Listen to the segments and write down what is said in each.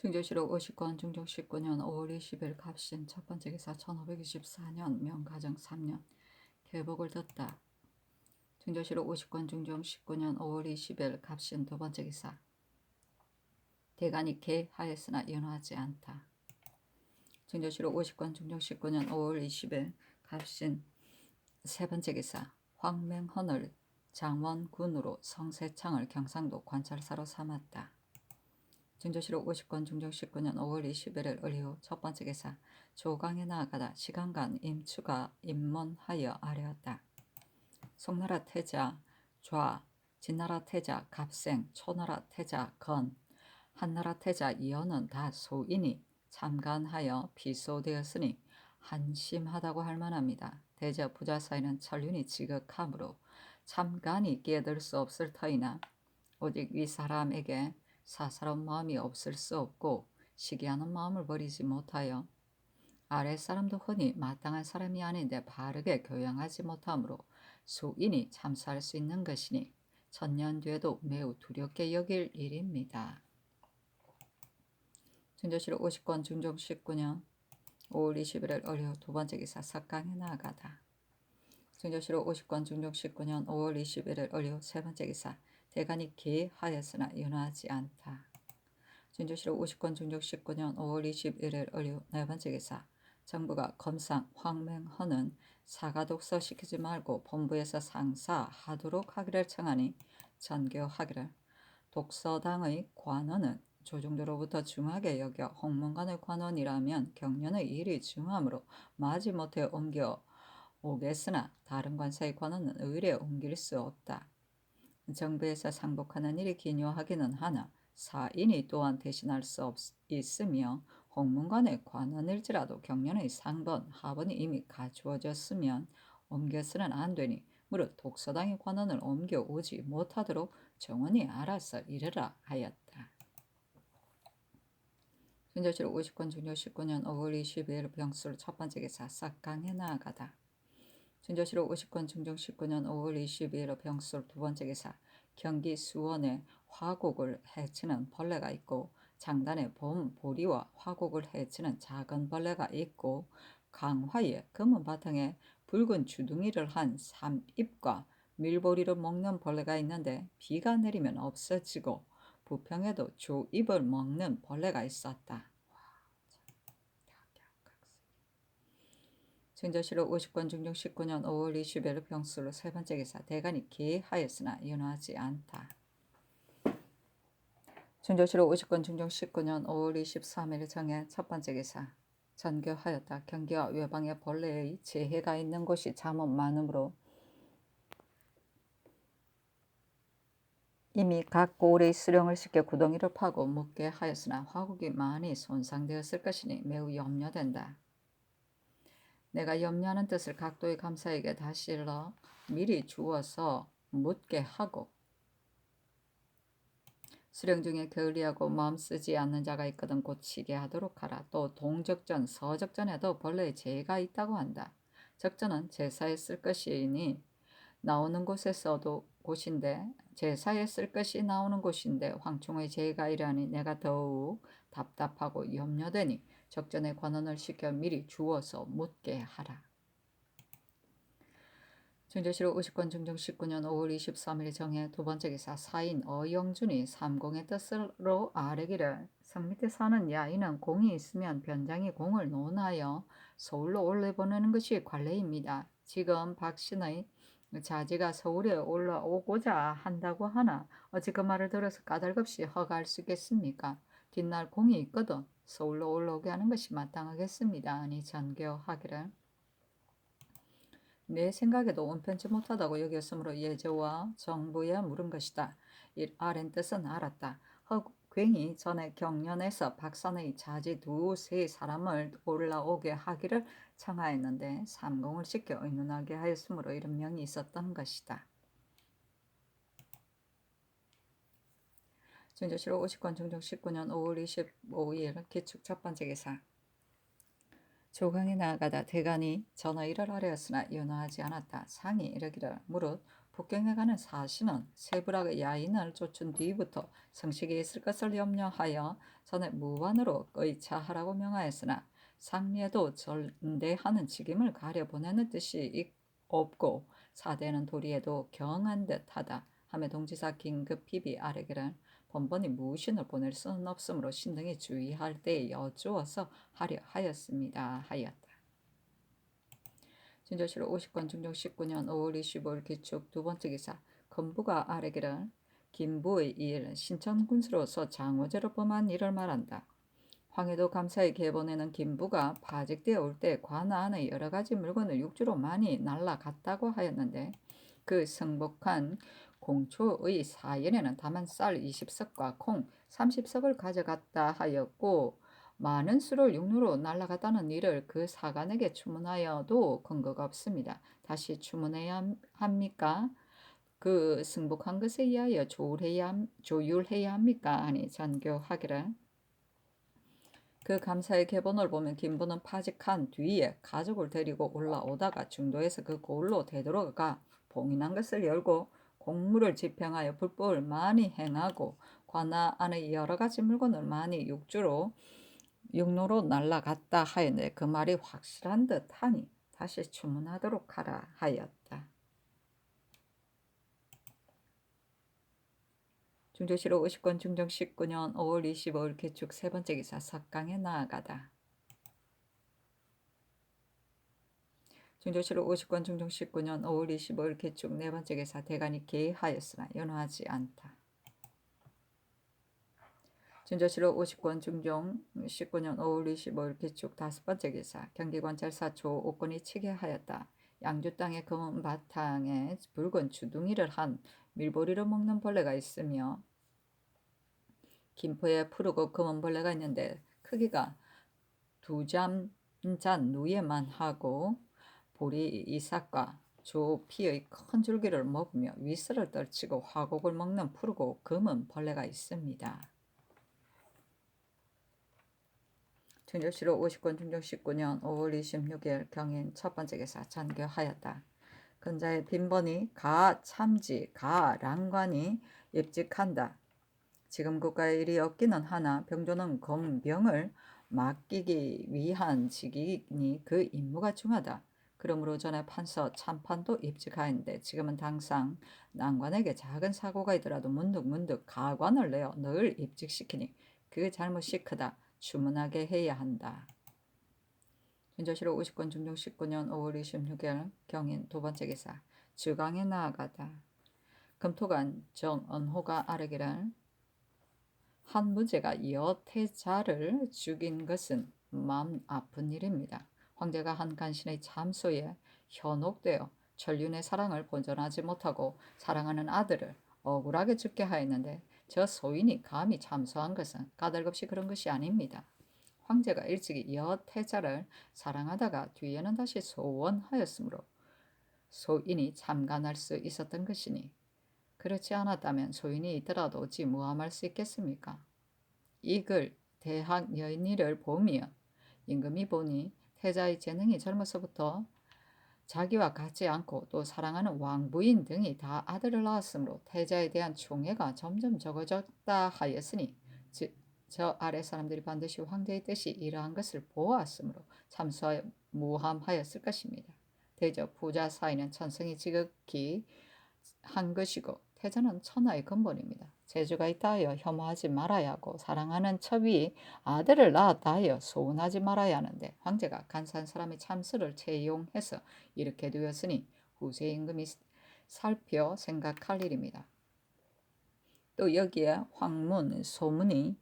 충주시로 50권 중종 19년 5월 20일 갑신 첫 번째 기사 1524년 명가정 3년 계복을 뒀다. 충주시로 50권 중종 19년 5월 20일 갑신 두 번째 기사 대간이 개하였으나 연호하지 않다. 충주시로 50권 중종 19년 5월 20일 갑신 세 번째 기사 황맹헌을 장원군으로 성세창을 경상도 관찰사로 삼았다. 충주시로 50권 중종 19년 5월 21일 을이후 첫 번째 기사 조강에 나아가다 시간간 임추가 입문하여 아뢰었다. 송나라 태자 좌, 진나라 태자 갑생, 초나라 태자 건, 한나라 태자 이언은 다 소인이 참관하여 비소되었으니 한심하다고 할 만합니다. 대저 부자 사이는 천륜이 지극하므로 참관이 끼어들 수 없을 터이나 오직 위 사람에게 사사로운 마음이 없을 수 없고 시기하는 마음을 버리지 못하여 아랫사람도 흔히 마땅한 사람이 아닌데 바르게 교양하지 못하므로 수인이 참사할 수 있는 것이니 천년 뒤에도 매우 두렵게 여길 일입니다. 충주시로 50권 중종 19년 5월 21일 을이후 두 번째 기사 석강에 나아가다. 충주시로 50권 중종 19년 5월 21일 을이후 세 번째 기사 대간이 개하였으나 연호하지 않다. 충주시로 50권 중종 19년 5월 21일 을이후 네 번째 기사 정부가 검상 황맹헌은 사가독서 시키지 말고 본부에서 상사하도록 하기를 청하니 전교하기를 독서당의 관원은 조중도로부터 중하게 여겨 홍문관의 관원이라면 경련의 일이 중하므로 마지못해 옮겨 오겠으나 다른 관사의 관원은 의뢰 옮길 수 없다. 정부에서 상복하는 일이 기묘하기는 하나 사인이 또한 대신할 수 있으며 홍문관의 관원일지라도 경련의 상번, 하번이 이미 갖추어졌으면 옮겨서는 안 되니 무릇 독서당의 관원을 옮겨오지 못하도록 정원이 알아서 이르라 하였다. 충주시로 50권 중종 19년 5월 22일 병술 첫 번째 기사 싹강에 나아가다. 충주시로 50권 중종 19년 5월 22일 병술 두 번째 기사 경기 수원에 화곡을 해치는 벌레가 있고 장단에 봄 보리와 화곡을 해치는 작은 벌레가 있고 강화에 검은 바탕에 붉은 주둥이를 한 삼입과 밀보리를 먹는 벌레가 있는데 비가 내리면 없어지고 부평에도 조잎을 먹는 벌레가 있었다. 충주시로 50권 중종 19년 5월 20일 병술로 세 번째 기사 대간이 개하였으나 연호하지 않다. 충주시로 50권 중종 19년 5월 23일 정해 첫 번째 기사 전교하였다. 경기와 외방에 벌레의 재해가 있는 곳이 잠은 많으므로 이미 각 고을의 수령을 시켜 구덩이를 파고 묻게 하였으나 화국이 많이 손상되었을 것이니 매우 염려된다. 내가 염려하는 뜻을 각도의 감사에게 다시 일러 미리 주어서 묻게 하고 수령 중에 게을리하고 마음 쓰지 않는 자가 있거든 고치게 하도록 하라. 또 동적전, 서적전에도 벌레의 재해가 있다고 한다. 적전은 제사에 쓸 것이니 나오는 곳에서도 곳인데 제사에 쓸 것이 나오는 곳인데 황충의 재해가 이러하니 내가 더욱 답답하고 염려되니 적전에 관원을 시켜 미리 주어서 묻게 하라. 충주시로 50권 중종 19년 5월 23일 정해 두 번째 기사 사인 어영준이 삼공의 뜻으로 아뢰기를 성 밑에 사는 야인은 공이 있으면 변장이 공을 논하여 서울로 올려보내는 것이 관례입니다. 지금 박신의 자지가 서울에 올라오고자 한다고 하나 어찌 그 말을 들어서 까닭없이 허가할 수 있겠습니까? 뒷날 공이 있거든 서울로 올라오게 하는 것이 마땅하겠습니다. 아니 전교하기를 내 생각에도 온편치 못하다고 여겼으므로 예조와 정부에 물은 것이다. 이 아랜 뜻은 알았다. 괜히 전에 경련에서 박산의 자지 두세 사람을 올라오게 하기를 청하였는데 삼공을 시켜 의논하게 하였으므로 이런 명이 있었던 것이다. 충주시로 50권 중종 19년 5월 25일 기축 첫 번째 기사 조강에 나아가다 대간이 전하 일을 하려였으나 연호하지 않았다. 상이 이르기를 무릇 북경에 가는 사신은 세부락의 야인을 쫓은 뒤부터 성식이 있을 것을 염려하여 전에 무관으로 의차하라고 명하였으나 상리에도 전대하는 직임을 가려보내는 뜻이 없고 사대는 도리에도 경한 듯하다 하며 동지사 긴급 비비 아래기를 번번이 무신을 보낼 수는 없으므로 신등이 주의할 때에 여쭈어서 하려 하였습니다 하였다. 진조실 50권 중종 19년 5월 25일 기축 두 번째 기사 건부가 아래기를 김부의 일 신천군수로서 장호제로 범한 일을 말한다. 황해도 감사의 계본에는 김부가 파직되어 올 때 관아 안의 여러 가지 물건을 육주로 많이 날라갔다고 하였는데 그 승복한 공초의 사연에는 다만 쌀 20석과 콩 30석을 가져갔다 하였고 많은 수를 육로로 날라갔다는 일을 그 사관에게 추문하여도 근거가 없습니다. 다시 추문해야 합니까? 그 승복한 것에 의하여 조율해야 합니까? 하니 전교하기를 그 감사의 계본을 보면 김부는 파직한 뒤에 가족을 데리고 올라오다가 중도에서 그 고을로 되돌아가 봉인한 것을 열고 공무를 집행하여 불법을 많이 행하고 관아 안의 여러 가지 물건을 많이 육로로 날라갔다 하였는데 그 말이 확실한 듯하니 다시 추문하도록 하라 하였다. 중조실록 50권 중종 19년 5월 25일 개축 세 번째 기사 석강에 나아가다. 중조실록 50권 중종 19년 5월 25일 개축 네 번째 기사 대간이 계하였으나 연호하지 않다. 진조실록 50권 중종 19년 5월 25일 개축 다섯 번째 기사 경기관찰사 조옥권이 치게하였다. 양주 땅의 검은 바탕에 붉은 주둥이를 한 밀보리를 먹는 벌레가 있으며 김포에 푸르고 검은 벌레가 있는데 크기가 두 잠잔 누에만 하고 보리 이삭과 조피의 큰 줄기를 먹으며 위스를 떨치고 화곡을 먹는 푸르고 검은 벌레가 있습니다. 진조실록 50권 중종 19년 5월 26일 경인 첫 번째 기사 전교하였다. 근자의 빈번히 가 참지 가 랑관이 입직한다. 지금 국가의 일이 없기는 하나 병조는 검병을 맡기기 위한 직이니 그 임무가 중하다. 그러므로 전에 판서 참판도 입직하였는데 지금은 당상 난관에게 작은 사고가 있더라도 문득문득 가관을 내어 늘 입직시키니 그 잘못이 크다. 추문하게 해야 한다. 진조실록 50권 중종 19년 5월 26일 경인 두 번째 기사 주강에 나아가다. 금토관 정언호가 아뢰기를 한 무제가 여태자를 죽인 것은 마음 아픈 일입니다. 황제가 한 간신의 참소에 현혹되어 천륜의 사랑을 본전하지 못하고 사랑하는 아들을 억울하게 죽게 하였는데 저 소인이 감히 참소한 것은 까닭없이 그런 것이 아닙니다. 황제가 일찍이 여태자를 사랑하다가 뒤에는 다시 소원하였으므로 소인이 참관할 수 있었던 것이니 그렇지 않았다면 소인이 있더라도 어찌 무함할 수 있겠습니까? 이 글 대학 여인이를 보면 임금이 보니 태자의 재능이 젊어서부터 자기와 같지 않고 또 사랑하는 왕부인 등이 다 아들을 낳았으므로 태자에 대한 총애가 점점 적어졌다 하였으니 즉 저 아래 사람들이 반드시 황제의 뜻이 이러한 것을 보았으므로 참소하여 무함하였을 것입니다. 대저 부자 사이는 천성이 지극히 한 것이고 태자는 천하의 근본입니다. 재주가 있다 하여 혐오하지 말아야 하고 사랑하는 첩이 아들을 낳았다 하여 소원하지 말아야 하는데 황제가 간사한 사람의 참수를 채용해서 이렇게 되었으니 후세 임금이 살펴 생각할 일입니다. 또 여기에 황문 소문이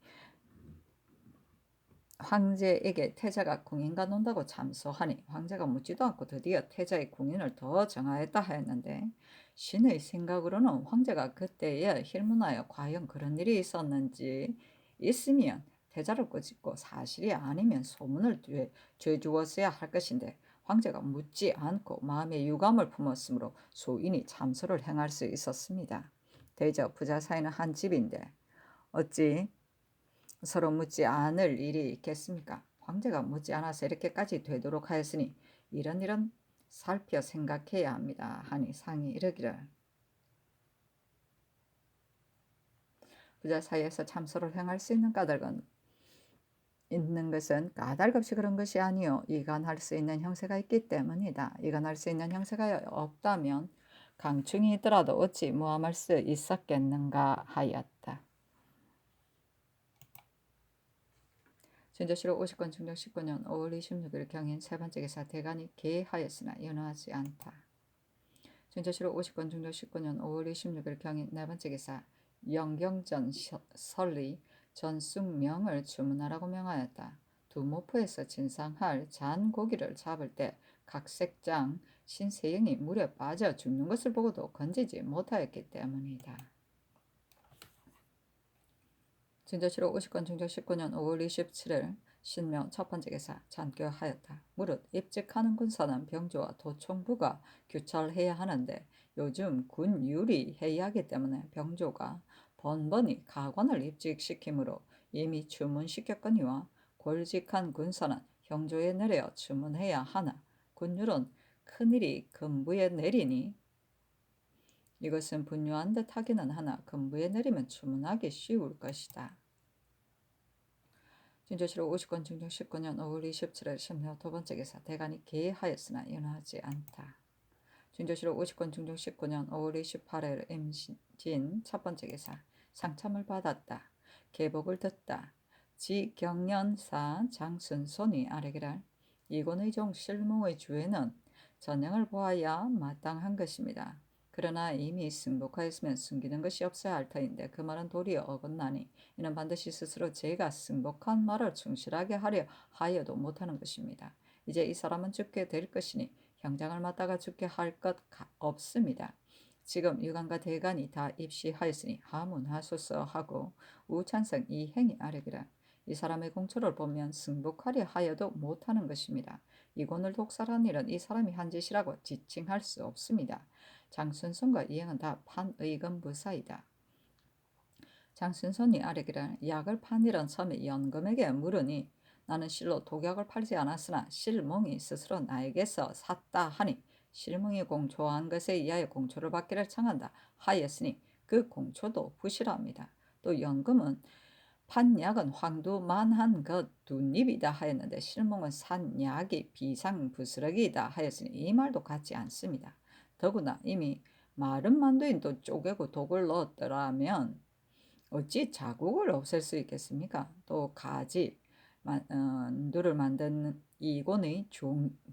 황제에게 태자가 궁인과 논다고 참소하니 황제가 묻지도 않고 드디어 태자의 궁인을 더 정하였다 하였는데 신의 생각으로는 황제가 그때에 힐문하여 과연 그런 일이 있었는지 있으면 태자를 꾸짖고 사실이 아니면 소문을 죄주었어야 할 것인데 황제가 묻지 않고 마음의 유감을 품었으므로 소인이 참소를 행할 수 있었습니다. 대저 부자 사이는 한 집인데 어찌 서로 묻지 않을 일이 있겠습니까? 황제가 묻지 않아서 이렇게까지 되도록 하였으니 이런 일은 살펴 생각해야 합니다. 하니 상이 이르기를 부자 사이에서 참소를 행할 수 있는 까닭은 있는 것은 까닭 없이 그런 것이 아니요 이간할 수 있는 형세가 있기 때문이다. 이간할 수 있는 형세가 없다면 강충이 있더라도 어찌 모함할 수 있었겠는가 하였다. 준조실록 50권 중종 19년 5월 26일 경인 세 번째 기사 대간이 계하였으나 연호하지 않다. 준조실록 50권 중종 19년 5월 26일 경인 네 번째 기사 영경전 설리 전숙명을 주문하라고 명하였다. 두모포에서 진상할 잔 고기를 잡을 때 각색장 신세영이 물에 빠져 죽는 것을 보고도 건지지 못하였기 때문이다. 준조실록 50권 중종 19년 5월 27일 신명 첫 번째 기사 잔교하였다. 무릇 입직하는 군사는 병조와 도총부가 규찰해야 하는데 요즘 군 유리해야 하기 때문에 병조가 번번이 가관을 입직시키므로 이미 주문시켰거니와 골직한 군사는 형조에 내려 주문해야 하나 군율은 큰일이 금부에 내리니 이것은 분유한 듯 하기는 하나 금부에 내리면 주문하기 쉬울 것이다. 준조실록 50권 중종 19년 5월 27일 신명 두 번째 기사 대간이 계하였으나 연호하지 않다. 준조실록 50권 중종 19년 5월 28일 임진 첫 번째 기사 상참을 받았다. 계복을 듣다. 지경련사 장순손이 아뢰기를 이곤의 종 실몽의 주에는 전형을 보아야 마땅한 것입니다. 그러나 이미 승복하였으면 숨기는 것이 없어야 할 터인데 그 말은 도리어 어긋나니 이는 반드시 스스로 제가 승복한 말을 충실하게 하려 하여도 못하는 것입니다. 이제 이 사람은 죽게 될 것이니 형장을 맡다가 죽게 할 것 없습니다. 지금 유관과 대간이 다 입시하였으니 하문하소서 하고 우찬성 이행이 아뢰기라 이 사람의 공초를 보면 승복하려 하여도 못하는 것입니다. 이곤을 독살한 일은 이 사람이 한 짓이라고 지칭할 수 없습니다. 장순손과 이행은 다 판의금부사이다. 장순손이 아뢰기를 약을 판 일은 섬의 연금에게 물으니 나는 실로 독약을 팔지 않았으나 실몽이 스스로 나에게서 샀다 하니 실몽이 공초한 것에 의하여 공초를 받기를 청한다 하였으니 그 공초도 부실합니다. 또 연금은 판 약은 황두만한 것 둔입이다 하였는데 실몽은 산 약이 비상부스러기이다 하였으니 이 말도 같지 않습니다. 더구나 이미 마른 만두인도 쪼개고 독을 넣었더라면 어찌 자국을 없앨 수 있겠습니까? 또 가지 만두를 만드는 이곤의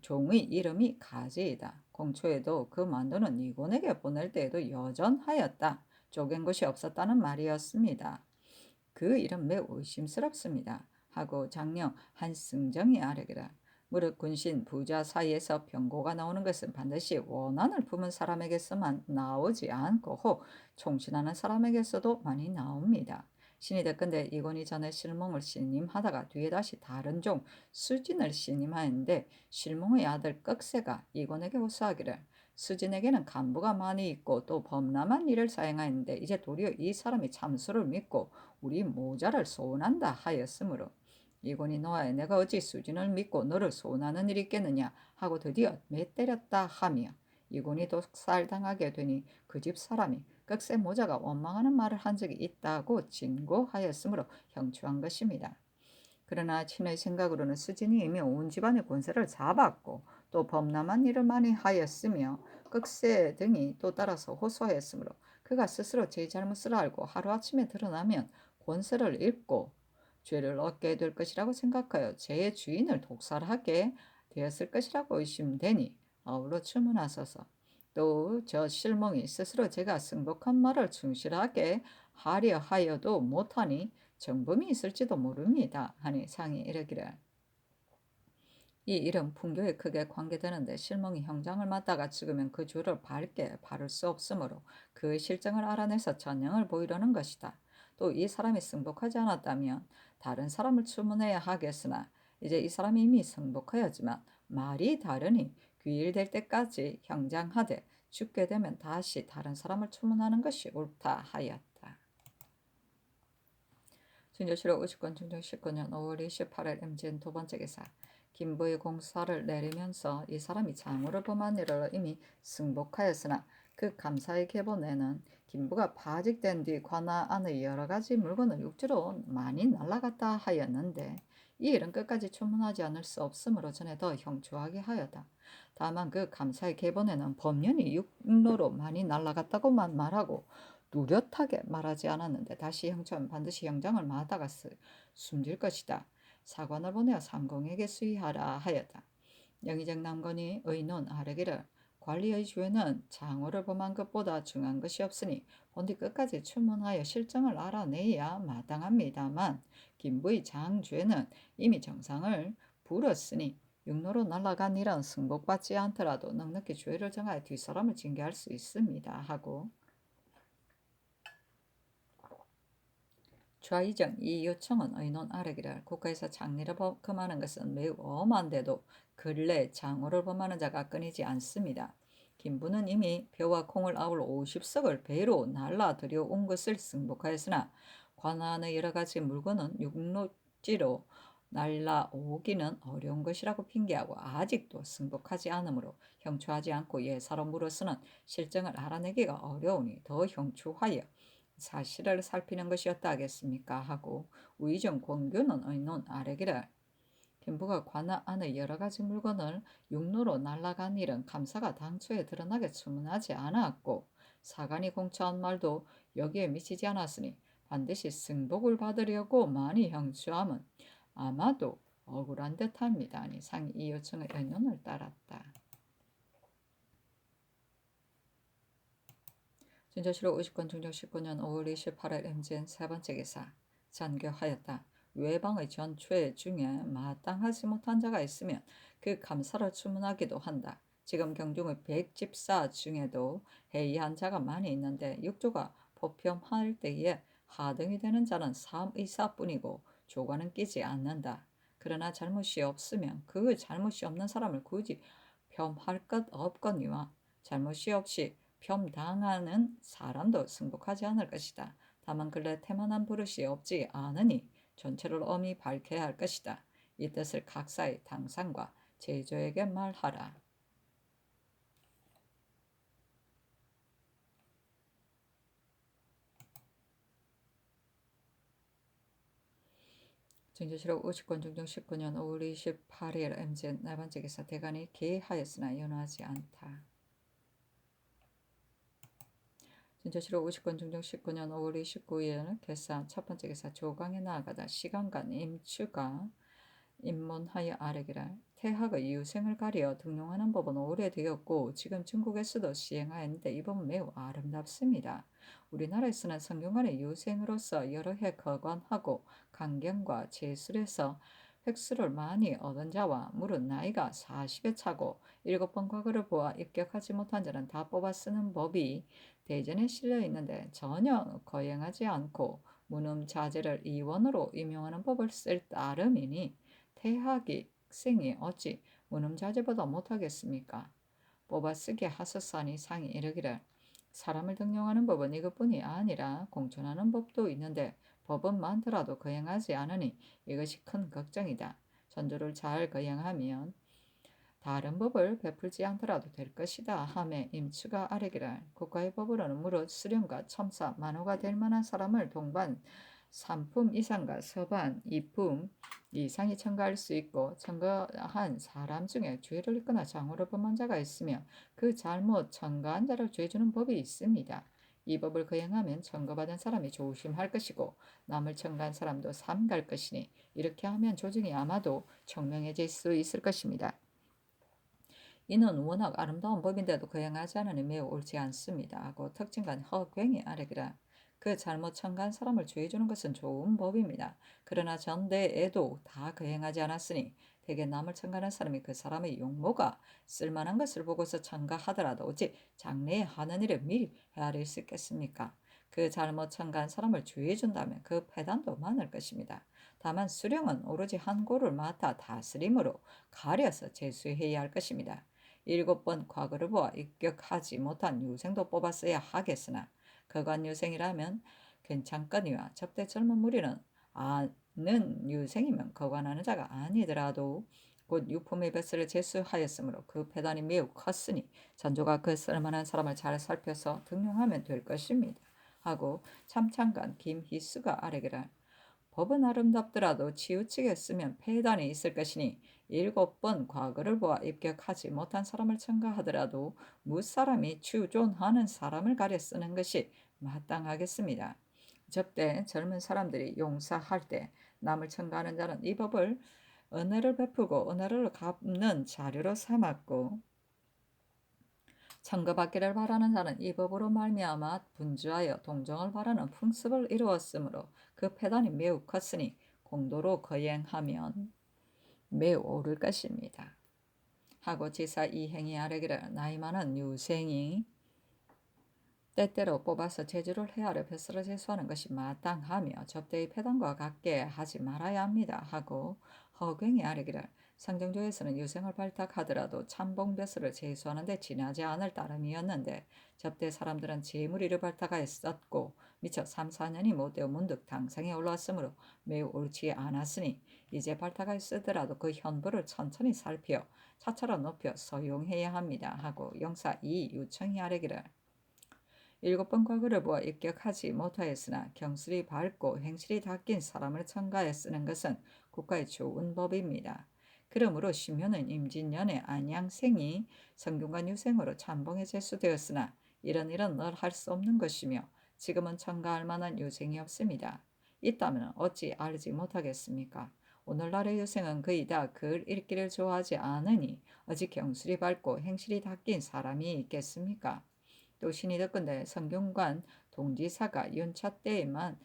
종의 이름이 가지이다. 공초에도 그 만두는 이곤에게 보낼 때에도 여전하였다. 쪼갠 것이 없었다는 말이었습니다. 그 일은 매우 의심스럽습니다. 하고 장령 한승정이 아뢰기라 무릇 군신 부자 사이에서 병고가 나오는 것은 반드시 원한을 품은 사람에게서만 나오지 않고 혹 총신하는 사람에게서도 많이 나옵니다. 신이 됐건대 이곤이 전에 실몽을 신임하다가 뒤에 다시 다른 종 수진을 신임하였는데 실몽의 아들 꺽쇠가 이곤에게 호소하기를 수진에게는 간부가 많이 있고 또 범람한 일을 사행하였는데 이제 도리어 이 사람이 참수를 믿고 우리 모자를 소원한다 하였으므로 이곤이 노하여 내가 어찌 수진을 믿고 너를 소원하는 일이 있겠느냐 하고 드디어 매때렸다 하며 이곤이 독살당하게 되니 그 집 사람이 꺽쇠 모자가 원망하는 말을 한 적이 있다고 진고하였으므로 형추한 것입니다. 그러나 친의 생각으로는 수진이 이미 온 집안의 권세를 잡았고 또 범람한 일을 많이 하였으며 꺽쇠 등이 또 따라서 호소하였으므로 그가 스스로 제 잘못을 알고 하루아침에 드러나면 권세를 잃고 죄를 얻게 될 것이라고 생각하여 제 주인을 독살하게 되었을 것이라고 의심되니 아울러 주문하소서. 또 저 실몽이 스스로 제가 승복한 말을 충실하게 하려 하여도 못하니 정범이 있을지도 모릅니다. 하니 상이 이르기를 이 일은 풍교에 크게 관계되는데 실몽이 형장을 맡다가 죽으면 그 주를 밝게 바를 수 없으므로 그의 실정을 알아내서 전형을 보이려는 것이다. 또 이 사람이 승복하지 않았다면 다른 사람을 추문해야 하겠으나 이제 이 사람이 이미 승복하였지만 말이 다르니 귀일될 때까지 형장하되 죽게 되면 다시 다른 사람을 추문하는 것이 옳다 하였다. 준조실록 50권 중종 19년 5월 28일 임진 두 번째 기사 김부의 공사를 내리면서 이 사람이 장우를 범한 일을 이미 승복하였으나 그 감사의 계본에는 김부가 파직된 뒤 관아 안의 여러 가지 물건을 육지로 많이 날라갔다 하였는데 이 일은 끝까지 추문하지 않을 수 없으므로 전에 더 형초하게 하였다. 다만 그 감사의 계본에는 법륜이 육로로 많이 날라갔다고만 말하고 뚜렷하게 말하지 않았는데 다시 형초하면 반드시 형장을 맞다가 숨질 것이다. 사관을 보내어 삼공에게 수의하라 하였다. 영의정 남건이 의논 아래기를 관리의 주에는 장호를 범한 것보다 중요한 것이 없으니 본디 끝까지 추문하여 실정을 알아내야 마땅합니다만 김부의 장주에는 이미 정상을 불었으니 육로로 날아간 일은 승복받지 않더라도 넉넉히 주의를 정하여 뒷사람을 징계할 수 있습니다 하고 좌의정 이 요청은 의논 아래기를 국가에서 장례를 범하는 것은 매우 엄한데도 근래 장호를 범하는 자가 끊이지 않습니다. 김부는 이미 벼와 콩을 아울 50석을 배로 날라들여온 것을 승복하였으나 관안의 여러 가지 물건은 육로지로 날라오기는 어려운 것이라고 핑계하고 아직도 승복하지 않으므로 형추하지 않고 예사로 물어서는 실정을 알아내기가 어려우니 더 형추하여 사실을 살피는 것이었다 하겠습니까 하고 우의정 권규는 의논 아래기를 김부가 관아 안의 여러 가지 물건을 육로로 날아간 일은 감사가 당초에 드러나게 추문하지 않았고 사관이 공처한 말도 여기에 미치지 않았으니 반드시 승복을 받으려고 많이 형추함은 아마도 억울한 듯합니다. 아니 상이 이 요청의 의논을 따랐다. 진저시로 50권 중종 19년 5월 28일 MGN 세 번째 기사 잔교하였다. 외방의 전최 중에 마땅하지 못한 자가 있으면 그 감사를 추문하기도 한다. 지금 경중의 100집사 중에도 해이한 자가 많이 있는데 육조가 포평할 때에 하등이 되는 자는 3의사뿐이고 조과는 끼지 않는다. 그러나 잘못이 없으면 그 잘못이 없는 사람을 굳이 폄할 것 없거니와 잘못이 없이 폄당하는 사람도 승복하지 않을 것이다. 다만 근래 태만한 버릇이 없지 않으니 전체를 엄히 밝혀야 할 것이다. 이 뜻을 각사의 당상과 제조에게 말하라. 증조실록 50권 중종 19년 5월 28일 MZ 네 번째 기사 대간이 계하였으나 연호하지 않다. 진저실록 50권 중종 19년 5월 29일 개사 첫 번째 기사 조강에 나아가다 시간간 임추가 입문하여 아래기를 태학의 유생을 가려 등용하는 법은 오래되었고 지금 중국에서도 시행하였는데 이 법은 매우 아름답습니다. 우리나라에서는 성균관의 유생으로서 여러 해 거관하고 강경과 제술에서 획수를 많이 얻은 자와 무릇 나이가 40에 차고 7번 과거를 보아 입격하지 못한 자는 다 뽑아 쓰는 법이 대전에 실려 있는데 전혀 거행하지 않고 무능자제를 이원으로 임용하는 법을 쓸 따름이니 태학이 생이 어찌 무능자제보다 못하겠습니까? 뽑아쓰게 하소서니 상이 이르기를 사람을 등용하는 법은 이것뿐이 아니라 공천하는 법도 있는데 법은 많더라도 거행하지 않으니 이것이 큰 걱정이다. 전조를 잘 거행하면 다른 법을 베풀지 않더라도 될 것이다 하매 임추가 아래기를 국가의 법으로는 무릇 수령과 첨사, 만호가 될 만한 사람을 동반 3품 이상과 서반 2품 이상이 첨가할 수 있고 첨가한 사람 중에 죄를 있거나 장호를 범한 자가 있으며 그 잘못 첨가한 자를 죄 주는 법이 있습니다. 이 법을 거행하면 첨가받은 사람이 조심할 것이고 남을 첨가한 사람도 삼갈 것이니 이렇게 하면 조정이 아마도 청명해질 수 있을 것입니다. 이는 워낙 아름다운 법인데도 거행하지 않으니 매우 옳지 않습니다. 하고 특징간 허괭이 아래기라 그 잘못 첨가한 사람을 주의주는 것은 좋은 법입니다. 그러나 전대에도 다 거행하지 않았으니 대개 남을 첨가하는 사람이 그 사람의 용모가 쓸만한 것을 보고서 첨가하더라도 어찌 장래에 하는 일을 미리 헤아릴 수 있겠습니까? 그 잘못 첨가한 사람을 주의해준다면 그 패단도 많을 것입니다. 다만 수령은 오로지 한 고를 맡아 다스림으로 가려서 제수해야 할 것입니다. 7번 과거를 보아 입격하지 못한 유생도 뽑았어야 하겠으나 거관 유생이라면 괜찮거니와 접대 젊은 무리는 아는 유생이면 거관하는 자가 아니더라도 곧 유품의 뱃슬을 제수하였으므로 그 패단이 매우 컸으니 전조가 그 쓸만한 사람을 잘 살펴서 등용하면 될 것입니다. 하고 참찬간 김희수가 아뢰기를 법은 아름답더라도 치우치게 쓰면 폐단이 있을 것이니 7번 과거를 보아 입격하지 못한 사람을 첨가하더라도 무사람이 추존하는 사람을 가려 쓰는 것이 마땅하겠습니다. 접대 젊은 사람들이 용사할 때 남을 첨가하는 자는 이 법을 은혜를 베푸고 은혜를 갚는 자료로 삼았고 첨가받기를 바라는 자는 이 법으로 말미암아 분주하여 동정을 바라는 풍습을 이루었으므로 그 패단이 매우 컸으니 공도로 거행하면 매우 옳을 것입니다. 하고 지사 이행이 아뢰기를 나이 많은 유생이 때때로 뽑아서 제주를 헤아려 뱃슬을 제수하는 것이 마땅하며 접대의 패단과 같게 하지 말아야 합니다. 하고 허경이 아뢰기를 상정조에서는 유생을 발탁하더라도 참봉 뱃슬을 제수하는 데 지나지 않을 따름이었는데 접대 사람들은 재물이를 발탁하였었고 미처 3, 4년이 못되어 문득 당상에 올라왔으므로 매우 옳지 않았으니 이제 발탁하였으더라도 그 현부를 천천히 살피어 차차로 높여 소용해야 합니다. 하고 영사 이 유청이 아뢰기를 7번 과거를 보아 입격하지 못하였으나 경술이 밝고 행실이 닦인 사람을 첨가해 쓰는 것은 국가의 좋은 법입니다. 그러므로 심효는 임진년에 안양생이 성균관 유생으로 참봉에 제수되었으나 이런 일은 늘 할 수 없는 것이며 지금은 첨가할 만한 유생이 없습니다. 있다면 어찌 알지 못하겠습니까? 오늘날의 유생은 거의 다 글 읽기를 좋아하지 않으니 어찌 경술이 밝고 행실이 닦인 사람이 있겠습니까? 또 신이 덕건대 성균관 동지사가 연차 때에만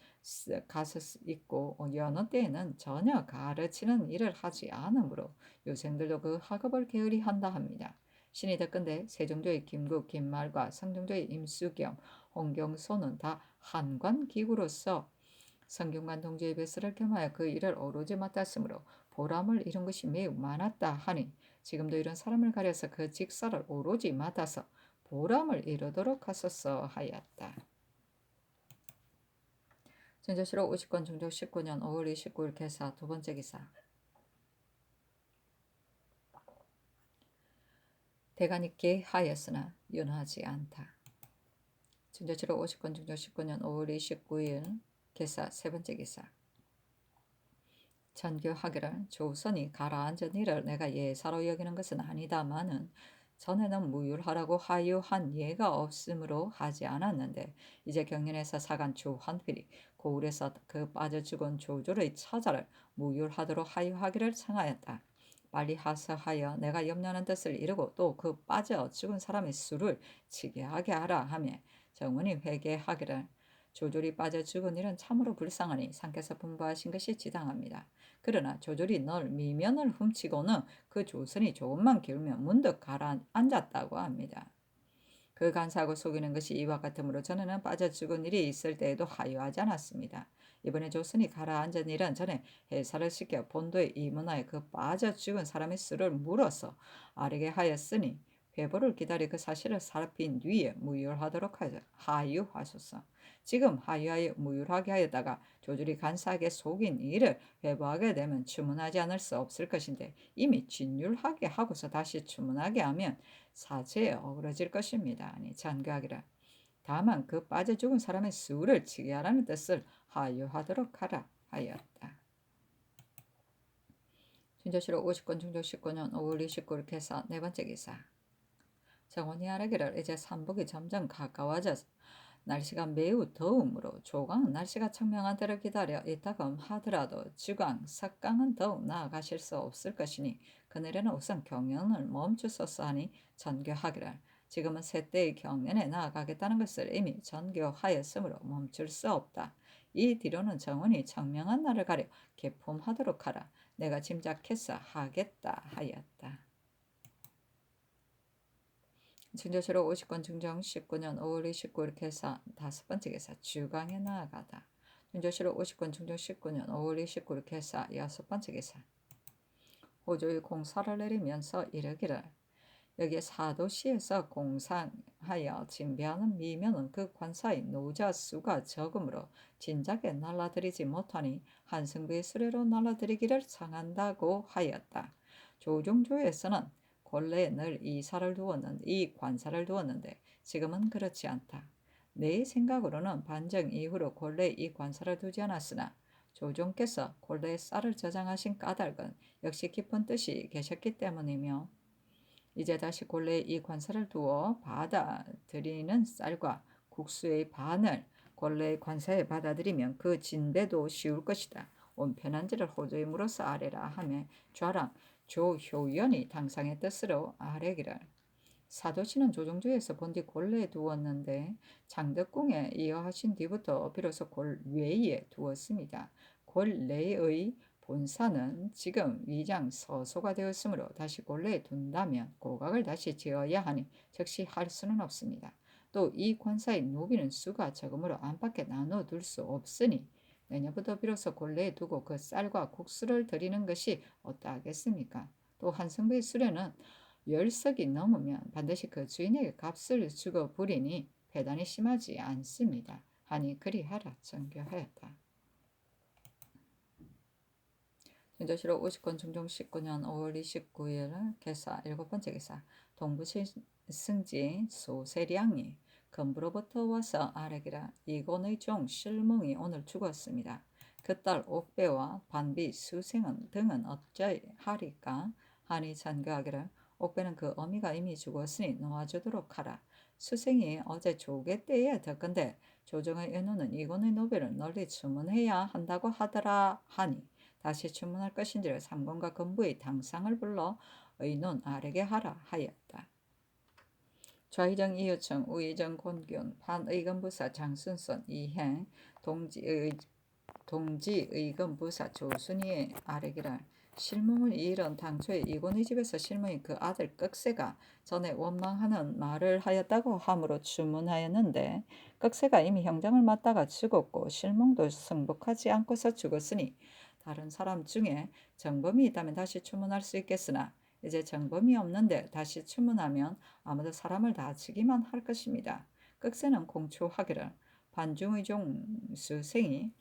가서 있고 여느 때에는 전혀 가르치는 일을 하지 않으므로 유생들도 그 학업을 게을리 한다 합니다. 신이 덕건대 세종조의 김국, 김말과 성종조의 임수겸, 홍경소는 다 한관기구로서 성균관 동지의 뱃슬을 겸하여 그 일을 오로지 맡았으므로 보람을 이룬 것이 매우 많았다 하니 지금도 이런 사람을 가려서 그 직사를 오로지 맡아서 보람을 이루도록 하소서 하였다. 전조실록 50권 중종 19년 5월 29일 개사 두 번째 기사. 대간있게 하였으나 윤하지 않다. 전조실록 50권 중종 19년 5월 29일 개사 세 번째 기사. 전교하기를 조선이 가라앉은 일을 내가 예사로 여기는 것은 아니다마는 전에는 무율하라고 하유한 예가 없으므로 하지 않았는데 이제 경연에서 사간 주한필이 고을에서 그 빠져 죽은 조조의 처자를 무율하도록 하유하기를 청하였다. 빨리 하서하여 내가 염려하는 뜻을 이루고 또 그 빠져 죽은 사람의 수를 치게 하게 하라 하며 정원이 회개하기를 조졸이 빠져 죽은 일은 참으로 불쌍하니 상께서 분부하신 것이 지당합니다. 그러나 조졸이 널 미면을 훔치고는 그 조선이 조금만 기울면 문득 가라앉았다고 합니다. 그 간사하고 속이는 것이 이와 같으므로 전에는 빠져 죽은 일이 있을 때에도 하유하지 않았습니다. 이번에 조선이 가라앉은 일은 전에 해사를 시켜 본도에 이문하여 그 빠져 죽은 사람의 수를 물어서 아르게 하였으니 회보를 기다려 그 사실을 살핀 뒤에 무율하도록 하유하소서. 지금 하유하여 무율하게 하였다가 조절이 간사하게 속인 일을 회부하게 되면 추문하지 않을 수 없을 것인데 이미 진율하게 하고서 다시 추문하게 하면 사죄에 어그러질 것입니다. 아니 잔교하기라. 다만 그 빠져 죽은 사람의 수를 치게 하라는 뜻을 하유하도록 하라 하였다. 준조실록 50권 중조 19년 5월 29일 개사 네 번째 기사. 정원이 아뢰기를 이제 삼복이 점점 가까워져서 날씨가 매우 더우므로 조강은 날씨가 청명한 때를 기다려 이따금 하더라도 주강, 석강은 더욱 나아가실 수 없을 것이니 그늘에는 우선 경연을 멈추소서 하니 전교하기를 지금은 새 때의 경연에 나아가겠다는 것을 이미 전교하였으므로 멈출 수 없다. 이 뒤로는 정원이 청명한 날을 가려 개품하도록 하라. 내가 짐작해서 하겠다 하였다. 증조실록 50권 중정 19년 5월 29일 개사 다섯 번째 개사 주강에 나아가다. 증조실록 50권 중정 19년 5월 29일 개사 여섯 번째 개사. 호조의 공사를 내리면서 이르기를 여기에 사도시에서 공상하여 징배하는 미면은 그 관사의 노자 수가 적으므로 진작에 날라들이지 못하니 한승부의 수레로 날라들이기를 청한다고 하였다. 조종조에서는 본래 늘 이 관사를 두었는데 지금은 그렇지 않다. 내 생각으로는 반정 이후로 본래 이 관사를 두지 않았으나 조종께서 본래 쌀을 저장하신 까닭은 역시 깊은 뜻이 계셨기 때문이며 이제 다시 본래 이 관사를 두어 받아들이는 쌀과 국수의 반을 본래의 관사에 받아들이면 그 진배도 쉬울 것이다. 온 편한지를 호조에 물어서 아래라 하며 좌랑 조효연이 당상의 뜻으로 아래기를 사도신은 조정조에서 본뒤 골래에 두었는데 장덕궁에 이어하신 뒤부터 비로소 골외에 두었습니다. 골내의 본사는 지금 위장 서소가 되었으므로 다시 골래에 둔다면 고각을 다시 지어야 하니 즉시 할 수는 없습니다. 또 이 관사의 노비는 수가 적음으로 안팎에 나눠둘 수 없으니 내년부터 비로소 골래에 두고 그 쌀과 국수를 드리는 것이 어떠하겠습니까? 또 한성배의 수레는 10석이 넘으면 반드시 그 주인에게 값을 주고 부리니 배단이 심하지 않습니다. 하니 그리하라 정교하였다. 진조실록 50권 중종 19년 5월 29일 개사 7번째 개사 동부승지 소세량이 건부로부터 와서 아래기라 이곤의 종 실몽이 오늘 죽었습니다. 그 딸 옥배와 반비 수생은 등은 어찌하리까 하니 잔교하기를 옥배는 그 어미가 이미 죽었으니 놓아주도록 하라. 수생이 어제 조개 때에 듣건대 조정의 은호는 이곤의 노비를 널리 주문해야 한다고 하더라 하니 다시 주문할 것인지를 삼권과 건부의 당상을 불러 의논 아래게 하라 하였다. 좌의정 이유청, 우의정 권균, 판의검부사 장순선, 이행, 동지의검부사 조순이의 아래기라. 실몽을 이일은 당초에 이곤의 집에서 실몽이 그 아들 꺽쇠가 전에 원망하는 말을 하였다고 함으로 주문하였는데 꺽쇠가 이미 형장을 맞다가 죽었고 실몽도 승복하지 않고서 죽었으니 다른 사람 중에 정범이 있다면 다시 추문할 수 있겠으나 이제 정범이 없는데 다시 추문하면 아무도 사람을 다치기만 할 것입니다. 꺽쇠는 공초하기를 반중의종 수생이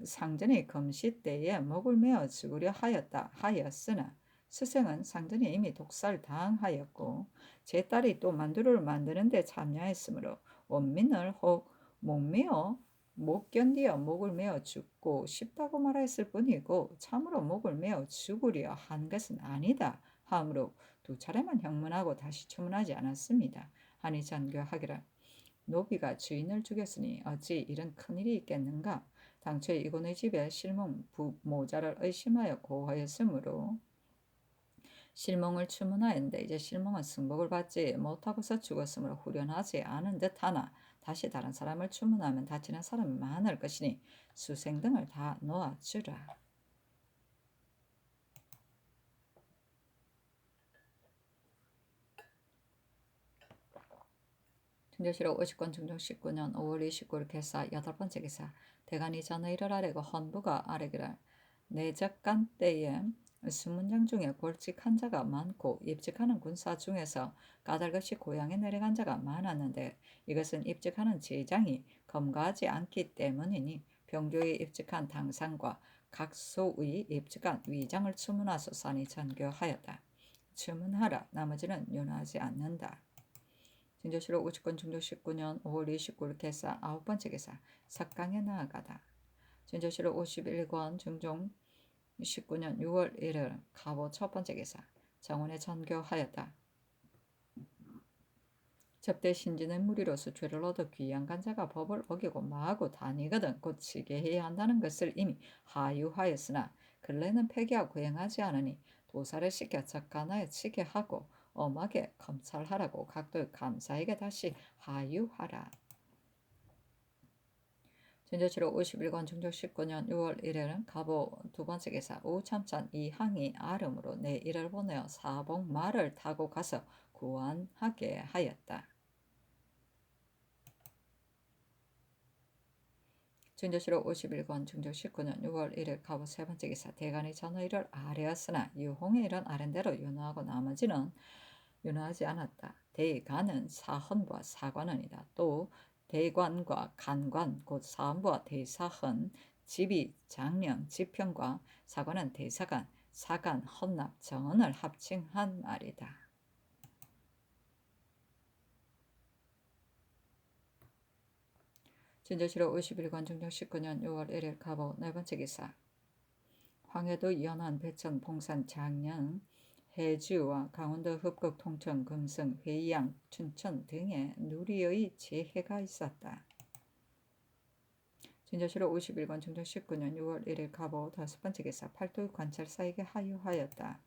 상전의 검시 때에 목을 메어 죽으려 하였으나 수생은 상전이 이미 독살당하였고 제 딸이 또 만두를 만드는 데 참여했으므로 원민을 혹 목메어 못 견디어 목을 메어 죽고 싶다고 말했을 뿐이고 참으로 목을 메어 죽으려 한 것은 아니다 하므로 2차례만 형문하고 다시 추문하지 않았습니다. 하니 잔교하기를 노비가 주인을 죽였으니 어찌 이런 큰일이 있겠는가. 당초에 이곤의 집에 실몽 모자를 의심하여 고하였으므로 실몽을 추문하였는데 이제 실몽은 승복을 받지 못하고서 죽었으므로 후련하지 않은 듯하나 다시 다른 사람을 추문하면 다치는 사람이 많을 것이니 수생 등을 다 놓아주라. 중조실록 50권 중종 19년 5월 29일 개사 8번째 기사 대간이 전의를 아래고 헌부가 아래기를 내적간 때에 수문장 중에 골직한 자가 많고 입직하는 군사 중에서 까닭없이 고향에 내려간 자가 많았는데 이것은 입직하는 제장이 검거하지 않기 때문이니 병조에 입직한 당상과 각소의 입직한 위장을 추문하소서니 전교하였다. 추문하라. 나머지는 윤하지 않는다. 진조실록 50권 중조 19년 5월 29일 개사 9번째 개사 석강에 나아가다. 진조실록 51권 중종 19년 6월 1일 가보 첫번째 개사 정원에 전교하였다. 접대 신진의 무리로서 죄를 얻어 귀양 간 자가 법을 어기고 마하고 다니거든 곧 치게 해야 한다는 것을 이미 하유하였으나 근래는 폐기하고 행하지 않으니 도사를 시켜 적간하여 치게 하고 엄하게 검찰하라고 각도의 감사에게 다시 하유하라. 진조실록 51권 중조 19년 6월 1일은 가보 두번째 기사 우참천 이항이 아름으로 내 일을 보내어 사복 말을 타고 가서 구안하게 하였다. 진조실록 51권 중조 19년 6월 1일 가보 세번째 기사 대간의 전의를 아뢰었으나 유홍의 일은 아랜대로 윤호하고 나머지는 윤호하지 않았다. 대간은 사헌부와 사관원이다. 또 대관과 간관 곧 사헌부와 대사헌, 지비, 장령, 지평과 사관은 대사관, 사간, 헌납, 정언을 합칭한 말이다. 진조실록 51권 중종 19년 6월 1일 갑오 네 번째 기사. 황해도 연안 배천 봉산 장량 해주와 강원도 흡곡 통천 금성 회양 춘천 등에 누리의 재해가 있었다. 진조실록 51권 중종 19년 6월 1일 갑오 다섯 번째 기사. 팔도 관찰사에게 하유하였다.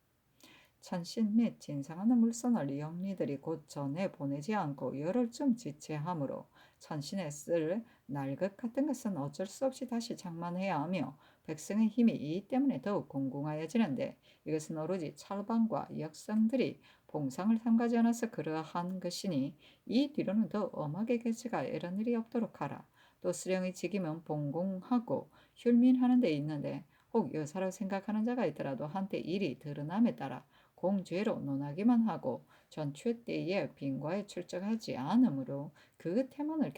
천신 및 진상하는 물선을 영리들이 곧 전에 보내지 않고 열흘쯤 지체하므로 천신에 쓸 날것 같은 것은 어쩔 수 없이 다시 장만해야 하며 백성의 힘이 이 때문에 더욱 공공하여지는데 이것은 오로지 찰방과 역상들이 봉상을 삼가지 않아서 그러한 것이니 이 뒤로는 더 엄하게 개체가 이런 일이 없도록 하라. 또 수령이 직이면 봉공하고 흉민하는 데 있는데 혹 여사라고 생각하는 자가 있더라도 한때 일이 드러남에 따라 공죄로 논하기만 하고 전추 때에 빈과에 출적하지 않으므로 그 태만을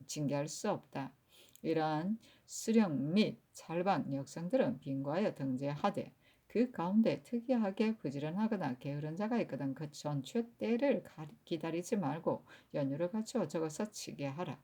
징계할 수 없다. 이러한 수령 및 찰방 역상들은 빈과에 등재하되 그 가운데 특이하게 부지런하거나 게으른 자가 있거든 그 전추 때를 기다리지 말고 연유를 갖추어 적어서 치게 하라.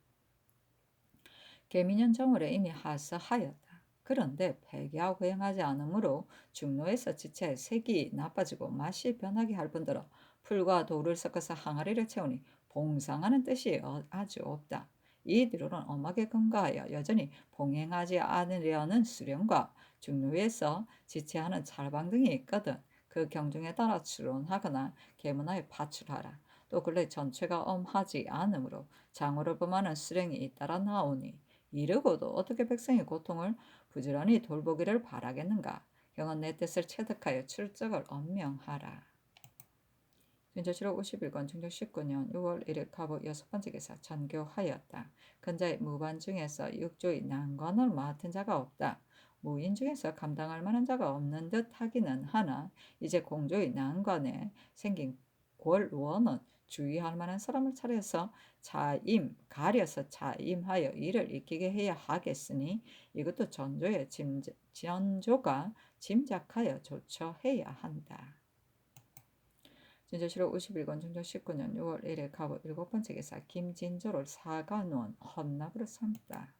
계민년 정월에 이미 하서하였다. 그런데 폐기하고 행하지 않으므로 중로에서 지체 색이 나빠지고 맛이 변하게 할 뿐더러 풀과 돌을 섞어서 항아리를 채우니 봉상하는 뜻이 아주 없다. 이 뒤로는 엄하게 근거하여 여전히 봉행하지 않으려는 수령과 중로에서 지체하는 찰방 등이 있거든 그 경중에 따라 추론하거나 계문하여 파출하라. 또 근래 전체가 엄하지 않으므로 장호를 범하는 수령이 잇따라 나오니 이르고도 어떻게 백성의 고통을 부지런히 돌보기를 바라겠는가. 경은 내 뜻을 체득하여 출적을 엄명하라. 진조실록 51권 중종 19년 6월 1일 갑오 여섯 번째 기사. 전교하였다. 근자의 무반 중에서 육조의 난관을 맡은 자가 없다. 무인 중에서 감당할 만한 자가 없는 듯 하기는 하나 이제 공조의 난관에 생긴 권원은 주의할 만한 사람을 차려서 가려서 자임하여 일을 익히게 해야 하겠으니 이것도 전조가 짐작하여 조처해야 한다. 진조실록 51권 중종 19년 6월 1일 갑오 일곱 번째 기사. 김진조를 사간원 헌납으로 삼다.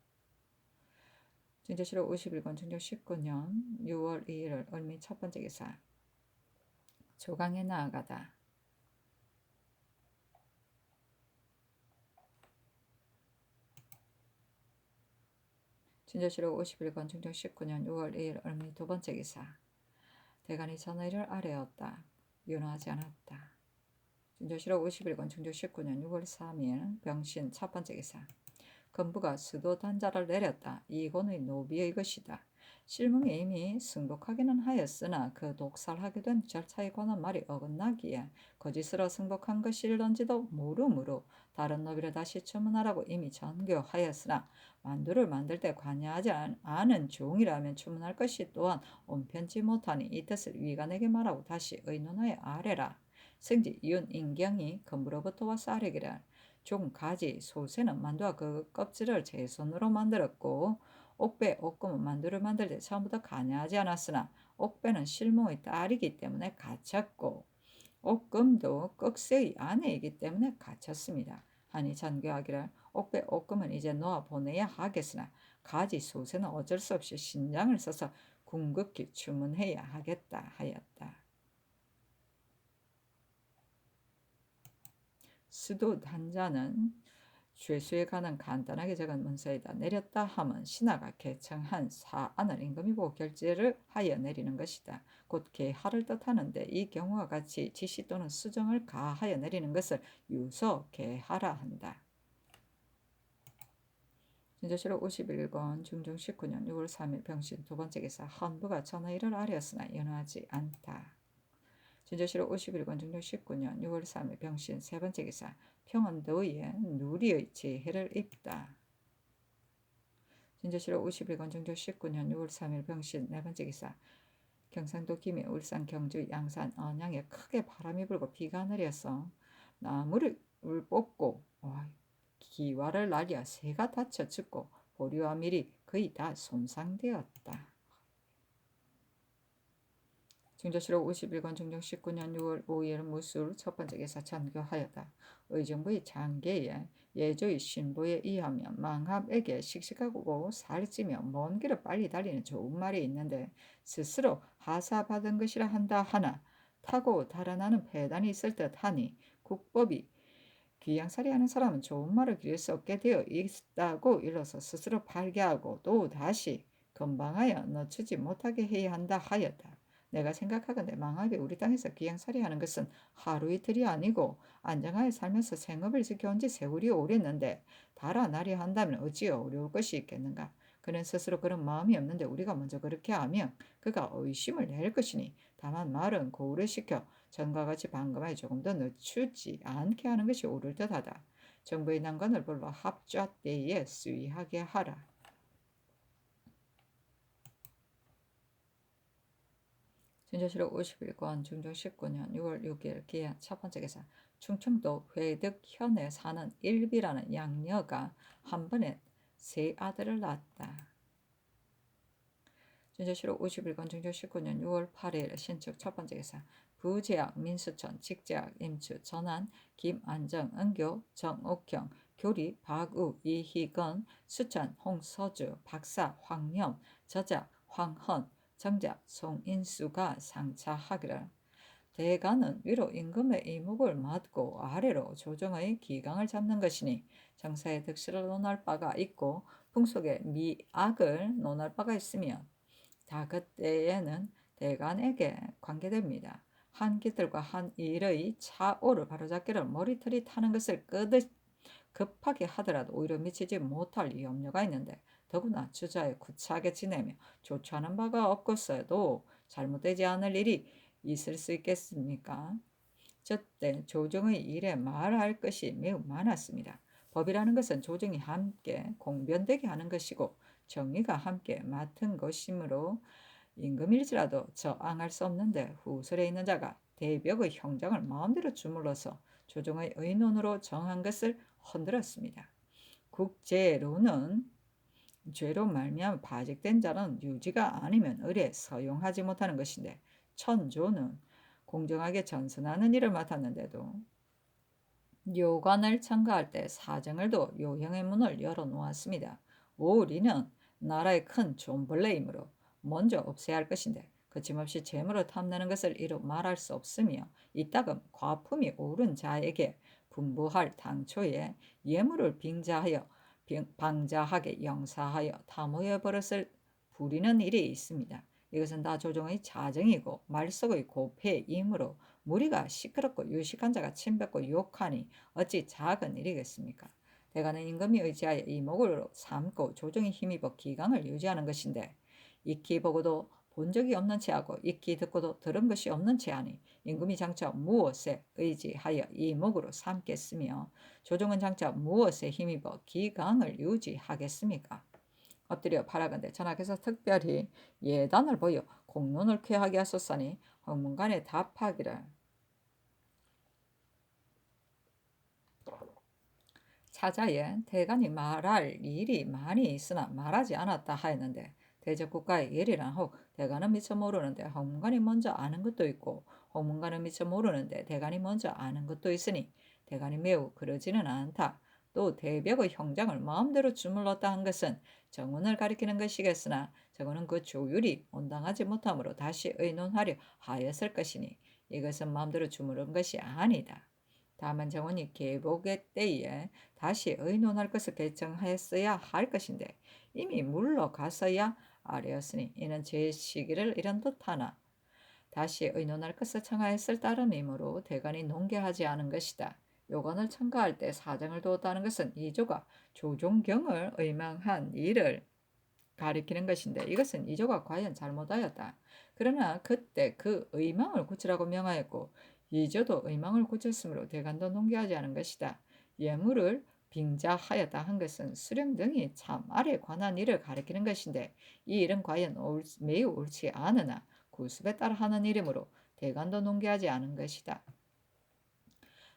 진조실록 51권 중종 19년 6월 2일 을미 첫 번째 기사. 조강에 나아가다. 진조실록 51권 중종 19년 6월 2일 을미 두 번째 기사. 대간이 전의를 아뢰었다. 윤호하지 않았다. 진조실록 51권 중종 19년 6월 3일 병신 첫 번째 기사. 건부가 수도 단자를 내렸다. 이곤의 노비의 것이다. 실뭉이 이미 승복하기는 하였으나 그 독살하게 된 절차에 관한 말이 어긋나기에 거짓으로 승복한 것일런지도 모르므로 다른 노비를 다시 주문하라고 이미 전교하였으나 만두를 만들 때 관여하지 않은 종이라면 주문할 것이 또한 온편치 못하니 이 뜻을 위관에게 말하고 다시 의논하여 아뢰라. 승지 윤 인경이 건부로부터 와서 아뢰기를 종 가지 소새는 만두와 그 껍질을 제 손으로 만들었고 옥배 옥금은 만두를 만들 때 처음부터 관여하지 않았으나 옥배는 실몽의 딸이기 때문에 갇혔고 옥금도 꺽쇠의 아내이기 때문에 갇혔습니다. 하니 전교하기를 옥배 옥금은 이제 놓아 보내야 하겠으나 가지 소새는 어쩔 수 없이 신장을 써서 궁극히 주문해야 하겠다 하였다. 수도 단자는 죄수에 관한 간단하게 적은 문서이다. 내렸다 함은 신하가 개청한 사안을 임금이 보고 결재를 하여 내리는 것이다. 곧 개하를 뜻하는데 이 경우와 같이 지시 또는 수정을 가하여 내리는 것을 유서 개하라 한다. 진조실록 51권 중종 19년 6월 3일 병신 두 번째 기사. 헌부가 전의를 아뢰었으나 연하지 않다. 진조실록 51권 중종 19년 6월 3일 병신 세 번째 기사. 평안도에 누리의 재해를 입다. 진조실록 51권 중종 19년 6월 3일 병신 네 번째 기사. 경상도 김해 울산 경주 양산 언양에 크게 바람이 불고 비가 내려서 나무를 뽑고 기와를 날려 새가 다쳐 죽고 보리와 밀이 거의 다 손상되었다. 증조실록 51권 중종 19년 6월 5일 무술 첫 번째 기사 chan교하였다. 의정부의 장계에 예조의 신보에 의하면 망합에게 씩씩하고 살찌며 먼 길을 빨리 달리는 좋은 말이 있는데 스스로 하사받은 것이라 한다 하나 타고 달아나는 패단이 있을 듯하니 국법이 귀양살이하는 사람은 좋은 말을 기를 수 없게 되어 있다고 일러서 스스로 발개하고 또 다시 건방하여 늦추지 못하게 해야 한다 하였다. 내가 생각하건대 망하게 우리 땅에서 귀양살이하는 것은 하루 이틀이 아니고 안정하여 살면서 생업을 지켜온 지 세월이 오랬는데 달아나려 한다면 어찌 어려울 것이 있겠는가. 그는 스스로 그런 마음이 없는데 우리가 먼저 그렇게 하면 그가 의심을 낼 것이니 다만 말은 고우를 시켜 전과 같이 방금에 조금 더 늦추지 않게 하는 것이 옳을 듯하다. 정부의 난관을 불러 합좌 때에 수위하게 하라. 진조실록 51권 중종 19년 6월 6일 기한 첫 번째 기사 충청도 회득현에 사는 일비라는 양녀가 한 번에 세 아들을 낳았다. 진조실록 51권 중종 19년 6월 8일 신축 첫 번째 기사 부재학 민수천 직재학 임추 전한 김안정 은교 정옥경 교리 박우 이희건 수천 홍서주 박사 황염 저자 황헌 정자 송인수가 상차하기를 대가는 위로 임금의 이목을 맡고 아래로 조정의 기강을 잡는 것이니 정사의 득실을 논할 바가 있고 풍속의 미악을 논할 바가 있으며 다 그때에는 대간에게 관계됩니다. 한 깃들과 한 일의 차오를 바로잡기를 머리털이 타는 것을 끄듯 급하게 하더라도 오히려 미치지 못할 염려가 있는데 더구나 주자에 구차하게 지내며 조처하는 바가 없겠어도 잘못되지 않을 일이 있을 수 있겠습니까? 저때 조정의 일에 말할 것이 매우 많았습니다. 법이라는 것은 조정이 함께 공변되게 하는 것이고 정의가 함께 맡은 것이므로 임금일지라도 저항할 수 없는데 후설에 있는 자가 대벽의 형장을 마음대로 주물러서 조정의 의논으로 정한 것을 흔들었습니다. 국제로는 죄로 말미암아 파직된 자는 유지가 아니면 을에 서용하지 못하는 것인데 천조는 공정하게 전선하는 일을 맡았는데도 요관을 청가할 때 사정을 둬 요형의 문을 열어놓았습니다. 오리는 나라의 큰 존벌레이므로 먼저 없애야 할 것인데 거침없이 재물을 탐내는 것을 이루 말할 수 없으며 이따금 과품이 오른 자에게 분부할 당초에 예물을 방자하게 영사하여 탐호의 버릇을 부리는 일이 있습니다. 이것은 다 조정의 자정이고 말속의 고패이므로 무리가 시끄럽고 유식한 자가 침뱉고 욕하니 어찌 작은 일이겠습니까? 대가는 임금이 의지하여 이목으로 삼고 조정에 힘입어 기강을 유지하는 것인데 익히 보고도 본 적이 없는 채하고 익히 듣고도 들은 것이 없는 채하니 임금이 장차 무엇에 의지하여 이목으로 삼겠으며 조정은 장차 무엇에 힘입어 기강을 유지하겠습니까? 엎드려 바라건대 전하께서 특별히 예단을 보여 공론을 쾌하게 하소서니 황문간에 답하기를 차자에 대간이 말할 일이 많이 있으나 말하지 않았다 하였는데 대적국가의 예리란 혹 대간은 미처 모르는데 황문간이 먼저 아는 것도 있고 황문간은 미처 모르는데 대간이 먼저 아는 것도 있으니 대간이 매우 그러지는 않다. 또 대벽의 형장을 마음대로 주물렀다 한 것은 정운을 가리키는 것이겠으나 정운은 그 조율이 온당하지 못하므로 다시 의논하려 하였을 것이니 이것은 마음대로 주무른 것이 아니다. 다만 정원이 개복의 때에 다시 의논할 것을 결정하였어야 할 것인데 이미 물러갔어야 아뢰었으니 이는 제 시기를 이런 듯하나 다시 의논할 것을 청하였을 따름이므로 대간이 농계하지 않은 것이다. 요관을 청가할 때 사정을 두었다는 것은 이조가 조종경을 의망한 일을 가리키는 것인데 이것은 이조가 과연 잘못하였다. 그러나 그때 그 의망을 고치라고 명하였고 이조도 의망을 고쳤으므로 대간도 농계하지 않은 것이다. 예물을 빙자하였다 한 것은 수령 등이 참알에 관한 일을 가리키는 것인데 이 일은 과연 매우 옳지 않으나 구습에 따라 하는 일이므로 대간도 농계하지 않은 것이다.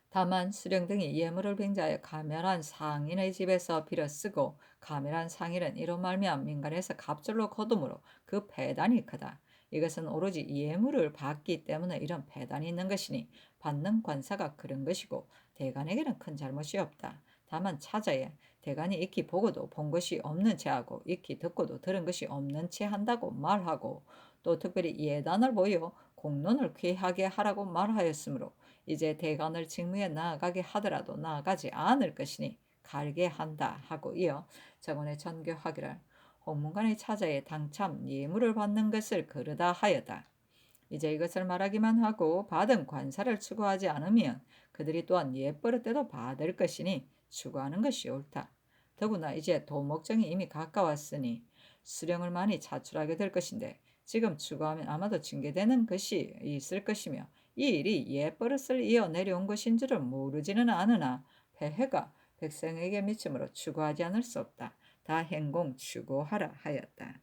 다만 수령 등이 예물을 빙자하여 가멸한 상인의 집에서 빌어 쓰고 가멸한 상인은 이로 말미암아 민간에서 갑절로 거두므로 그 폐단이 크다. 이것은 오로지 예물을 받기 때문에 이런 폐단이 있는 것이니 받는 관사가 그런 것이고 대간에게는 큰 잘못이 없다. 다만 차자에 대간이 익히 보고도 본 것이 없는 채하고 익히 듣고도 들은 것이 없는 채 한다고 말하고 또 특별히 예단을 보여 공론을 쾌하게 하라고 말하였으므로 이제 대간을 직무에 나아가게 하더라도 나아가지 않을 것이니 갈게 한다 하고 이어 정원에 전교하기를 홍문관의 차자에 당참 예물을 받는 것을 그르다 하였다. 이제 이것을 말하기만 하고 받은 관사를 추구하지 않으면 그들이 또한 옛버릇대로 받을 것이니 추구하는 것이 옳다. 더구나 이제 도목정이 이미 가까웠으니 수령을 많이 차출하게 될 것인데 지금 추구하면 아마도 징계되는 것이 있을 것이며 이 일이 옛버릇을 이어 내려온 것인 줄은 모르지는 않으나 폐해가 백성에게 미침으로 추구하지 않을 수 없다. 다 행공 추구하라 하였다.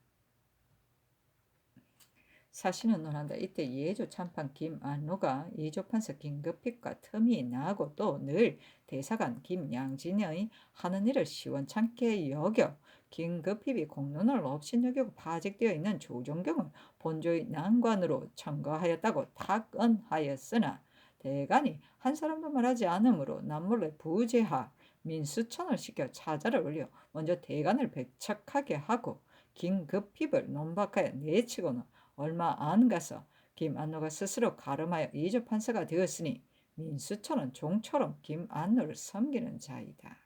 사신은 논한다. 이때 예조 참판 김안노가 예조 판서 김급픽과 틈이 나고 또 늘 대사관 김양진의 하는 일을 시원찮게 여겨 김급픽이 공론을 업신여기고 파직되어 있는 조정경을 본조의 난관으로 청거하였다고 탁언하였으나 대간이 한 사람도 말하지 않으므로 남몰래 부재하 민수천을 시켜 차자를 올려 먼저 대간을 배척하게 하고 김급픽을 논박하여 내치고는 얼마 안 가서 김안노가 스스로 가름하여 이조 판사가 되었으니 민수천은 종처럼 김안노를 섬기는 자이다.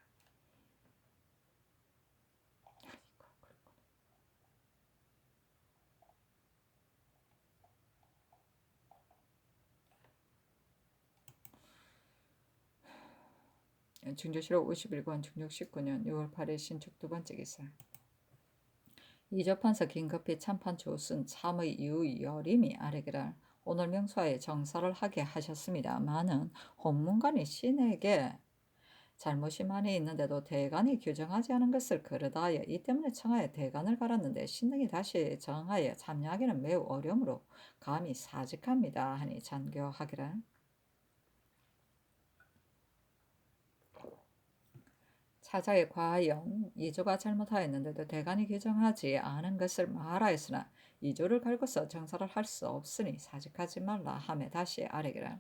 중조실록 51권 중종 19년 6월 8일 신축 두 번째 기사. 이조 판사 김급히 참판 조순 참의 이후 여림이 아래기를 오늘 명수하에 정사를 하게 하셨습니다마는 홍문관이 신에게 잘못이 많이 있는데도 대간이 규정하지 않은 것을 그르다 하여 이 때문에 청하에 대간을 갈았는데 신등이 다시 정하에 참여하기는 매우 어려우므로 감히 사직합니다 하니 잔교하기를 차자의 과영 이조가 잘못하였는데도 대간이 규정하지 않은 것을 말하였으나 이조를 갈고서 정사를 할 수 없으니 사직하지 말라 하며 다시 아뢰기를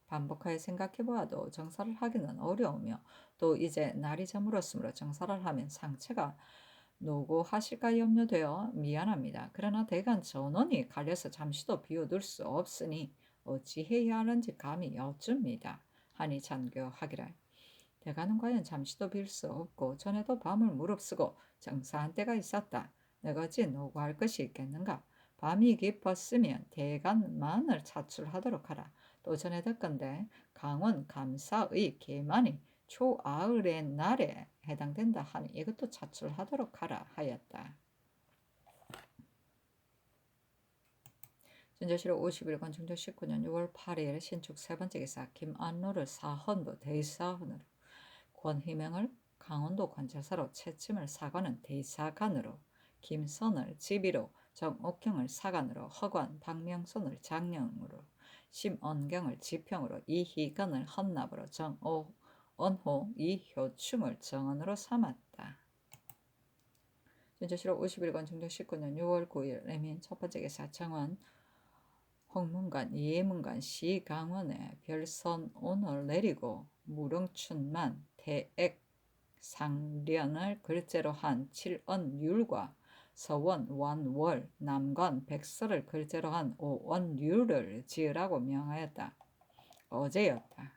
반복하여 생각해보아도 정사를 하기는 어려우며 또 이제 날이 저물었으므로 정사를 하면 상처가 노고하실까 염려되어 미안합니다. 그러나 대간 전원이 갈려서 잠시도 비워둘 수 없으니 어찌해야 하는지 감히 여쭙니다. 하니 잔교하기를 대간은 과연 잠시도 빌 수 없고 전에도 밤을 무릅쓰고 정사한 때가 있었다. 내가 어찌 노고할 것이 있겠는가? 밤이 깊었으면 대간만을 차출하도록 하라. 또 전에 듣건대 강원 감사의 계만이 초아을의 날에 해당된다 하니 이것도 차출하도록 하라 하였다. 준조실록 51권 중조 19년 6월 8일 신축 세 번째 기사 김안노를 사헌부 대사헌으로 권희명을 강원도 관찰사로 채침을 사관은 대사관으로 김선을 지비로 정옥경을 사관으로 허관 박명손을 장령으로 심언경을 지평으로 이희건을 헌납으로 정언호 이효충을 정언으로 삼았다. 준조실록 51권 중조 19년 6월 9일 레민 첫 번째 기사 정원 홍문관 예문관 시강원에 별선온을 내리고 무릉춘만 태액 상련을 글자로 한 칠언율과 서원 완월 남관 백설을 글자로 한 오언율을 지으라고 명하였다. 어제였다.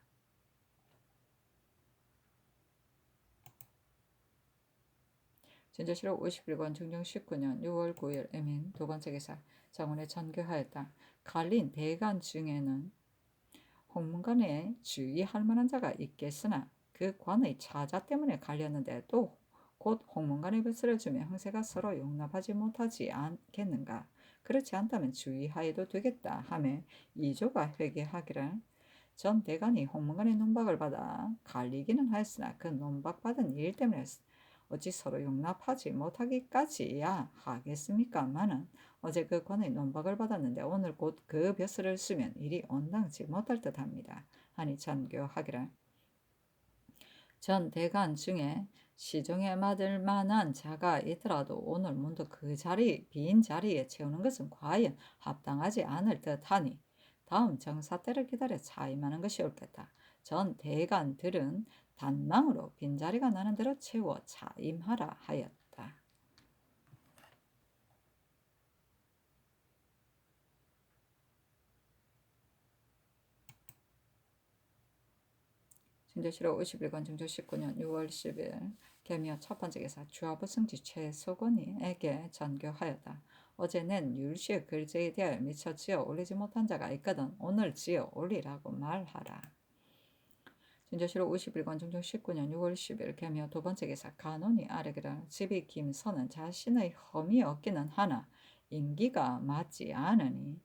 준조실록 51권 중종 19년 6월 9일 에민 두 번째 기사 정원에 전교하였다. 갈린 대간 중에는 홍문관에 주의할 만한 자가 있겠으나 그 관의 차자 때문에 갈렸는데 또 곧 홍문관의 벼슬을 주며 형세가 서로 용납하지 못하지 않겠는가? 그렇지 않다면 주의하여도 되겠다 하며 이조가 회개하기를 전 대간이 홍문관의 논박을 받아 갈리기는 하였으나 그 논박받은 일 때문에 어찌 서로 용납하지 못하기까지야 하겠습니까마는 어제 그 관의 논박을 받았는데 오늘 곧 그 벼슬을 쓰면 일이 온당치 못할 듯합니다. 하니 전교하기를 전 대관 중에 시중에 맡을 만한 자가 있더라도 오늘 문득 그 빈 자리에 채우는 것은 과연 합당하지 않을 듯하니 다음 정사 때를 기다려 차임하는 것이 옳겠다. 전 대관들은 단망으로 빈자리가 나는 대로 채워 차임하라 하였다. 진조실록 51권 중조 19년 6월 10일 개미어 첫 번째 기사 주하부승지 최소곤이에게 전교하였다. 어제 낸 율시의 글제에 대하여 미처 지어 올리지 못한 자가 있거든 오늘 지어 올리라고 말하라. 진조실록 51권 중조 19년 6월 10일 개미어 두 번째 기사 간원이 아뢰기를 집이 김선은 자신의 험이 없기는 하나 인기가 맞지 않으니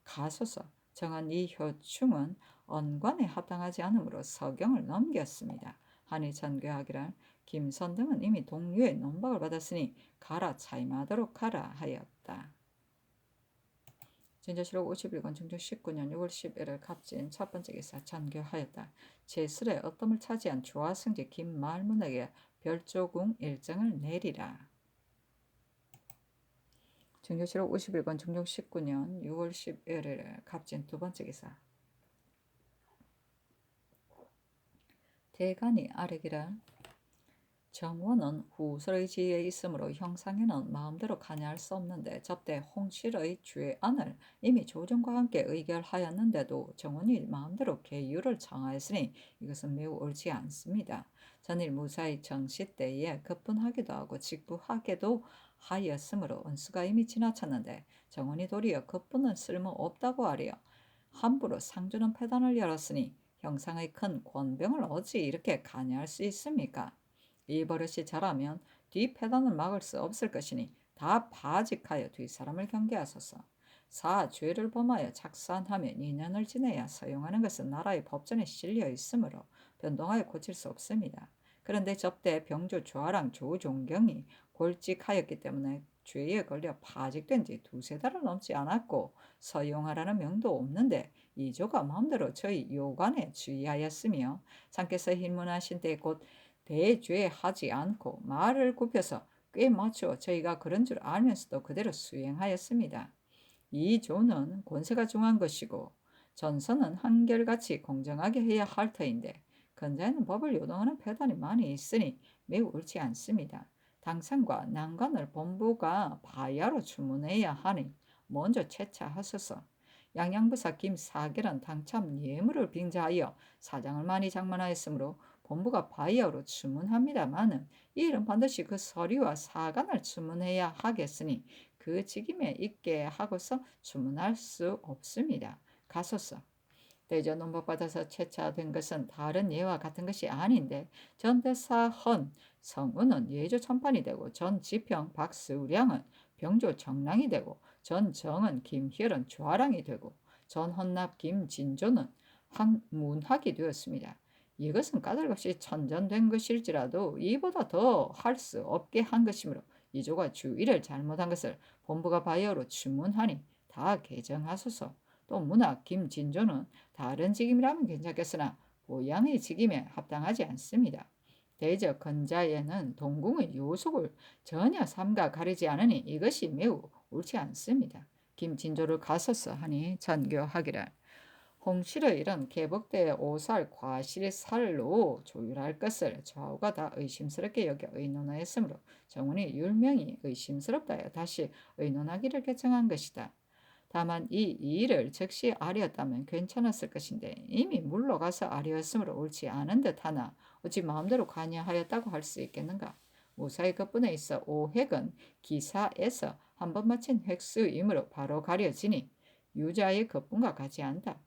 가소서 정한 이 효충은 언관에 합당하지 않으므로 서경을 넘겼습니다. 하니 전교하기를 김선 등은 이미 동료의 논박을 받았으니 가라 차임하도록 하라 하였다. 진조실록 51권 중조 19년 6월 11일 갑진 첫 번째 기사 전교하였다. 제3의 어뜸을 차지한 조화승지 김말문에게 별조궁 일정을 내리라. 진조실록 51권 중조 19년 6월 11일 갑진 두 번째 기사 대간이 아뢰기를 정원은 후설의 지위에 있으므로 형상에는 마음대로 관여할 수 없는데 접대 홍실의 죄안을 이미 조정과 함께 의결하였는데도 정원이 마음대로 계율을 정하였으니 이것은 매우 옳지 않습니다. 전일 무사히 정시 때에 급분하기도 하고 직부하게도 하였으므로 은수가 이미 지나쳤는데 정원이 도리어 급분은 쓸모없다고 하려 함부로 상주는 패단을 열었으니 형상의 큰 권병을 어찌 이렇게 관여할 수 있습니까? 이 버릇이 자라면 뒤 패단을 막을 수 없을 것이니 다 파직하여 뒷사람을 경계하소서. 죄를 범하여 착산하며 2년을 지내야 서용하는 것은 나라의 법전에 실려 있으므로 변동하여 고칠 수 없습니다. 그런데 접대 병조 조아랑 조종경이 골직하였기 때문에 죄에 걸려 파직된 지 2-3달을 넘지 않았고 서용하라는 명도 없는데 이조가 마음대로 저희 요관에 주의하였으며 상께서 힐문하신 때 곧 대죄하지 않고 말을 굽혀서 꽤 맞추어 저희가 그런 줄 알면서도 그대로 수행하였습니다. 이 조는 권세가 중한 것이고 전선은 한결같이 공정하게 해야 할 터인데 근자에는 법을 요동하는 패단이 많이 있으니 매우 옳지 않습니다. 당상과 난관을 본부가 바야로 주문해야 하니 먼저 채차하소서. 양양부사 김사결은 당참 예물을 빙자하여 사장을 많이 장만하였으므로 본부가 바이어로 주문합니다마는 이 일은 반드시 그 서류와 사관을 주문해야 하겠으니 그 직임에 있게 하고서 주문할 수 없습니다. 가소서. 대전 논법받아서 채차된 것은 다른 예와 같은 것이 아닌데 전대사 헌 성우는 예조 천판이 되고 전 지평 박수량은 병조 정랑이 되고 전 정은 김희열은 조아랑이 되고 전 헌납 김진조는 항문학이 되었습니다. 이것은 까닭없이 천전된 것일지라도 이보다 더 할 수 없게 한 것이므로 이조가 주의를 잘못한 것을 본부가 바이어로 주문하니 다 개정하소서. 또 문학 김진조는 다른 직임이라면 괜찮겠으나 보양의 직임에 합당하지 않습니다. 대저 건자에는 동궁의 요속을 전혀 삼가 가리지 않으니 이것이 매우 옳지 않습니다. 김진조를 가소서 하니 전교하기를 홍실의 일은 개복대의 오살 과실살로 조율할 것을 좌우가 다 의심스럽게 여겨 의논하였으므로 정원이 율명이 의심스럽다 하여 다시 의논하기를 결정한 것이다. 다만 이 일을 즉시 아뢰었다면 괜찮았을 것인데 이미 물러가서 아뢰었으므로 옳지 않은 듯하나 어찌 마음대로 관여하였다고 할 수 있겠는가. 무사히 그뿐에 있어 오획은 기사에서 한 번 마친 획수이므로 바로 가려지니 유자의 그뿐과 같지 않다.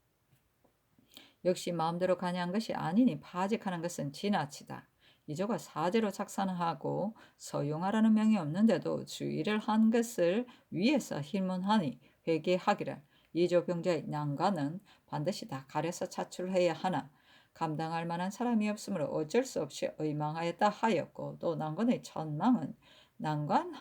역시 마음대로 관여한 것이 아니니 파직하는 것은 지나치다. 이조가 사제로 착산하고 서용하라는 명이 없는데도 주의를 한 것을 위에서 힐문하니 회개하기를 이조 병자의 난관은 반드시 다 가려서 차출해야 하나 감당할 만한 사람이 없으므로 어쩔 수 없이 의망하였다 하였고 또 난관의 천망은 난관이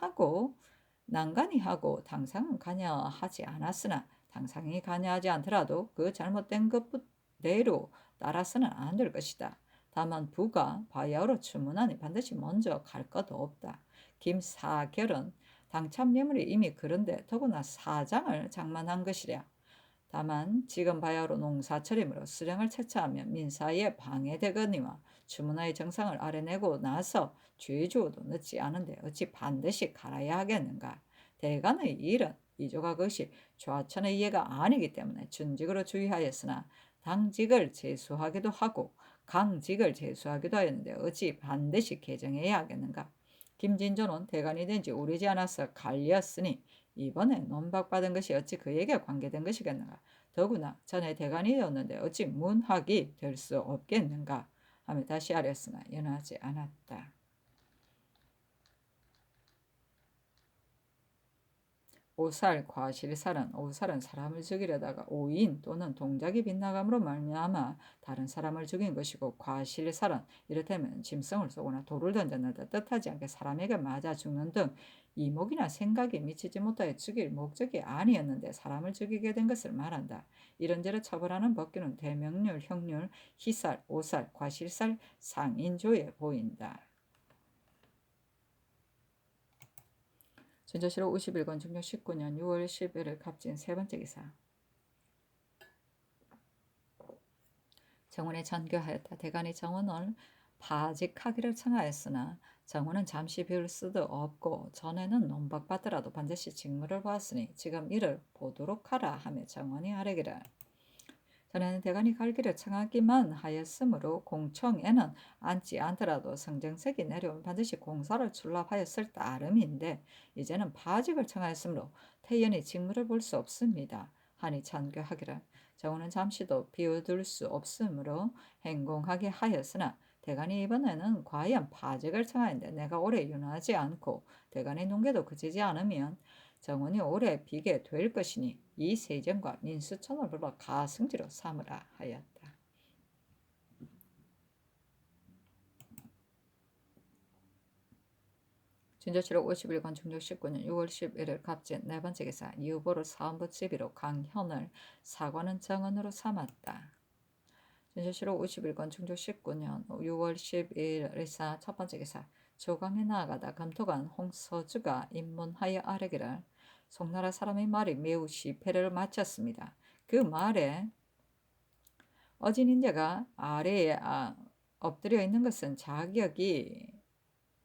하고 당상은 관여하지 않았으나 당상이 관여하지 않더라도 그 잘못된 것대로 따라서는 안 될 것이다. 다만 부가 바야흐로 주문하니 반드시 먼저 갈 것도 없다. 김사결은 당참 예물이 이미 그런데 더구나 사장을 장만한 것이랴. 다만 지금 바야흐로 농사철이므로 수령을 채차하면 민사에 방해되거니와 주문하의 정상을 알아내고 나서 죄주어도 늦지 않은데 어찌 반드시 갈아야 하겠는가. 대간의 일은 이조가 그것이 좌천의 이해가 아니기 때문에 준직으로 주의하였으나 당직을 제수하기도 하고 강직을 제수하기도 하였는데 어찌 반드시 개정해야 하겠는가. 김진조는 대간이 된 지 오래지 않아서 갈렸으니 이번에 논박받은 것이 어찌 그에게 관계된 것이겠는가. 더구나 전에 대간이었는데 어찌 문학이 될 수 없겠는가 하며 다시 아뢰었으나 연하지 않았다. 오살, 과실살은 오살은 사람을 죽이려다가 오인 또는 동작이 빗나감으로 말미암아 다른 사람을 죽인 것이고, 과실살은 이를테면 짐승을 쏘거나 돌을 던졌는데 뜻하지 않게 사람에게 맞아 죽는 등 이목이나 생각이 미치지 못하여 죽일 목적이 아니었는데 사람을 죽이게 된 것을 말한다. 이런 죄를 처벌하는 법규는 대명률, 형률, 희살, 오살, 과실살, 상인조에 보인다. 준조실록 51권 중종 19년 6월 10일 갑진 세 번째 기사. 정원에 전교하였다. 대간이 정원을 파직하기를 청하였으나 정원은 잠시 비울 수도 없고 전에는 논박받더라도 반드시 직무를 보았으니 지금 이를 보도록 하라 하며 정원이 아뢰기를. 전에는 대간이 갈기를 청하기만 하였으므로 공청에는 앉지 않더라도 성정색이 내려오면 반드시 공사를 출납하였을 따름인데 이제는 파직을 청하였으므로 태연히 직무를 볼 수 없습니다 하니 찬교하기를. 정원은 잠시도 비워둘 수 없으므로 행공하게 하였으나 대간이 이번에는 과연 파직을 청하였는데 내가 오래 윤하지 않고 대간의 농계도 그치지 않으면 정원이 오래 비게 될 것이니 이 세정과 민수천을 불러 가승지로 삼으라 하였다. 준조실록 51권 중조 19년 6월 11일 갑진 네 번째 기사. 이후보를 사원부 지비로 강현을 사관은 정원으로 삼았다. 준조실록 51권 중조 19년 6월 10일 의사 첫 번째 기사. 조강에 나아가다 검토관 홍서주가 입문하여 아뢰기를. 송나라 사람의 말이 매우 시패를 마쳤습니다. 그 말에 어진 인재가 아래에 엎드려 있는 것은 자격이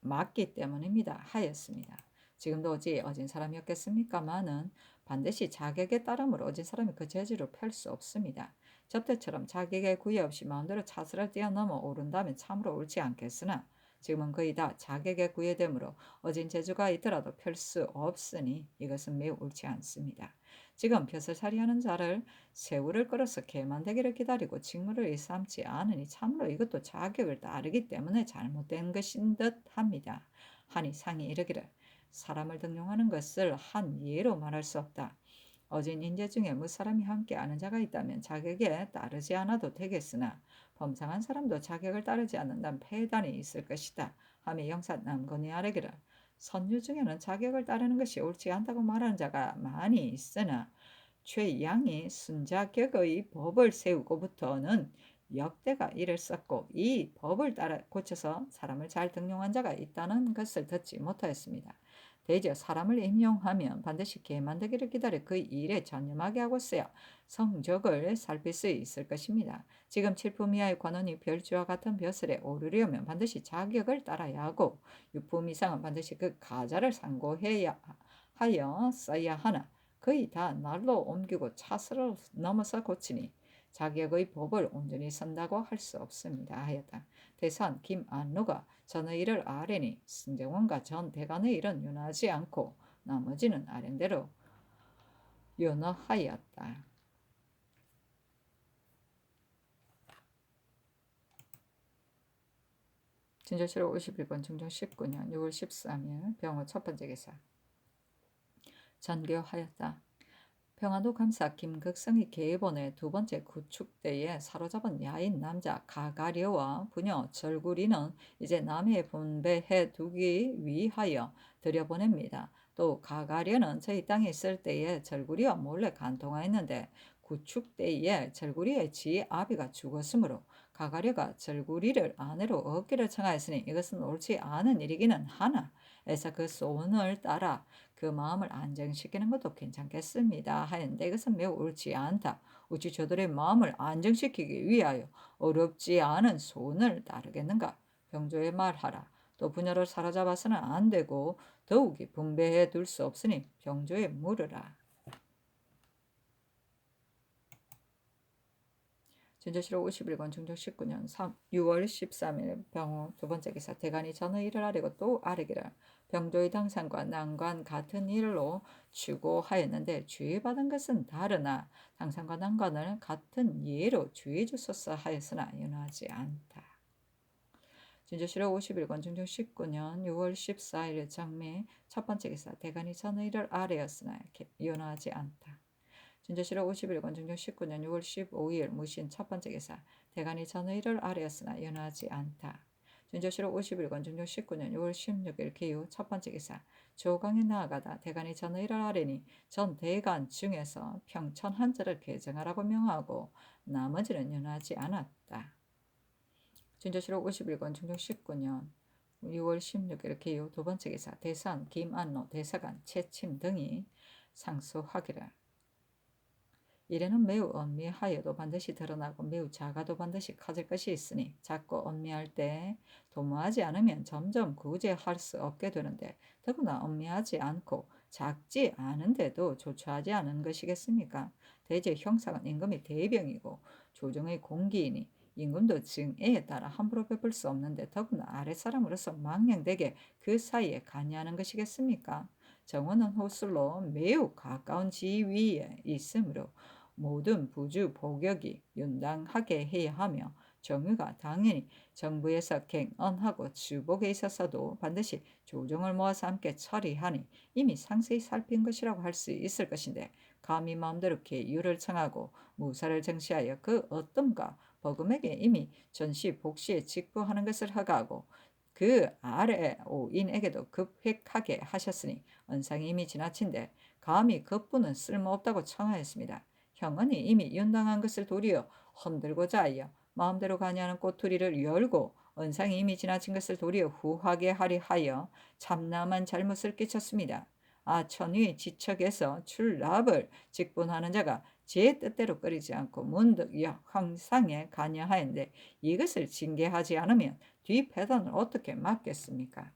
맞기 때문입니다 하였습니다. 지금도 어진 사람이었겠습니까마는 반드시 자격에 따름으로 어진 사람이 그 재주를 펼 수 없습니다. 접대처럼 자격에 구애 없이 마음대로 차스를 뛰어넘어 오른다면 참으로 옳지 않겠으나 지금은 거의 다 자격에 구애되므로 어진 재주가 있더라도 펼 수 없으니 이것은 매우 옳지 않습니다. 지금 벼슬살이하는 자를 새우를 끌어서 개만되기를 기다리고 직무를 일삼지 않으니 참으로 이것도 자격을 따르기 때문에 잘못된 것인 듯 합니다 하니 상이 이르기를. 사람을 등용하는 것을 한 예로 말할 수 없다. 어진 인재 중에 무사람이 함께 아는 자가 있다면 자격에 따르지 않아도 되겠으나 범상한 사람도 자격을 따르지 않는다면 폐단이 있을 것이다 하며 영사 남건이 아뢰기를. 선유 중에는 자격을 따르는 것이 옳지 않다고 말하는 자가 많이 있으나 최양이 순자격의 법을 세우고부터는 역대가 이를 썼고 이 법을 따라 고쳐서 사람을 잘 등용한 자가 있다는 것을 듣지 못하였습니다. 대저 사람을 임용하면 반드시 개만되기를 기다려 그 일에 전념하게 하고 써야 성적을 살필 수 있을 것입니다. 지금 칠품 이하의 관원이 별주와 같은 벼슬에 오르려면 반드시 자격을 따라야 하고 육품 이상은 반드시 그 가자를 상고해야 하여 써야 하나 거의 다 날로 옮기고 차스를 넘어서 고치니 자격의 법을 온전히 선다고 할 수 없습니다 하였다. 대산 김안루가 전의 일을 아뢰니 승정원과 전 대간의 일은 윤하지 않고 나머지는 아랜대로 윤허하였다. 진조실록 51권 중종 19년 6월 13일 병호 첫 번째 기사. 전교하였다. 평안도 감사 김극성이 계보내 두 번째 구축대에 사로잡은 야인 남자 가가려와 부녀 절구리는 이제 남해에 분배해 두기 위하여 들여보냅니다. 또 가가려는 저희 땅에 있을 때에 절구리와 몰래 간통하였는데 구축 때에 절구리의 지 아비가 죽었으므로 가가려가 절구리를 아내로 얻기를 청하였으니 이것은 옳지 않은 일이기는 하나 에서 그 소원을 따라 그 마음을 안정시키는 것도 괜찮겠습니다 하였는데 이것은 매우 옳지 않다. 어찌 저들의 마음을 안정시키기 위하여 어렵지 않은 소원을 따르겠는가? 병조에 말하라. 또 부녀를 사로잡아서는 안 되고 더욱이 분배해 둘 수 없으니 병조에 물으라. 진저시록 51권 중종 19년 6월 13일 병호 두 번째 기사 대간이 전의 일을 아뢰고 또 아뢰기를 병조의 당상과 난관 같은 일로 추고하였는데 주의받은 것은 다르나 당상과 난관을 같은 예로 주의 주소서 하였으나 연하지 않다. 진저시록 51권 중종 19년 6월 14일 정미 첫 번째 기사 대간이 전의 일을 아뢰었으나 연하지 않다. 진저시록 51권 중종 19년 6월 15일 무신 첫 번째 기사 대간이 전의를 아뢰었으나 연하지 않다. 진저시록 51권 중종 19년 6월 16일 기후 첫 번째 기사 조강에 나아가다 대간이 전의를 아뢰니 전 대간 중에서 평천 한자를 개정하라고 명하고 나머지는 연하지 않았다. 진저시록 51권 중종 19년 6월 16일 기후 두 번째 기사 대산 김안로 대사관 채침 등이 상소하기를 이래는 매우 엄미하여도 반드시 드러나고 매우 작아도 반드시 커질 것이 있으니 작고 엄미할 때 도모하지 않으면 점점 구제할 수 없게 되는데 더구나 엄미하지 않고 작지 않은데도 조처하지 않은 것이겠습니까? 대제 형상은 임금이 대병이고 조정의 공기이니 임금도 증애에 따라 함부로 베풀 수 없는데 더구나 아랫사람으로서 망령되게 그 사이에 관여하는 것이겠습니까? 정원은 호술로 매우 가까운 지위에 있으므로 모든 부주 복역이 윤당하게 해야 하며 정유가 당연히 정부에서 갱언하고 주복에 있어서도 반드시 조정을 모아서 함께 처리하니 이미 상세히 살핀 것이라고 할 수 있을 것인데 감히 마음대로 계유를 청하고 무사를 정시하여 그 어떤가 버금에게 이미 전시 복시에 직부하는 것을 허가하고 그 아래 오인에게도 급획하게 하셨으니 언상이 이미 지나친데 감히 그뿐은 쓸모없다고 청하였습니다. 형은이 이미 윤당한 것을 도리어 흔들고자 하여 마음대로 가냐는 꼬투리를 열고 언상이 이미 지나친 것을 도리어 후하게 하려 하여 참남한 잘못을 끼쳤습니다. 천위의 지척에서 출납을 직분하는 자가 제 뜻대로 끓이지 않고 문득 형상에 관여하였는데 이것을 징계하지 않으면 뒷패단을 어떻게 막겠습니까?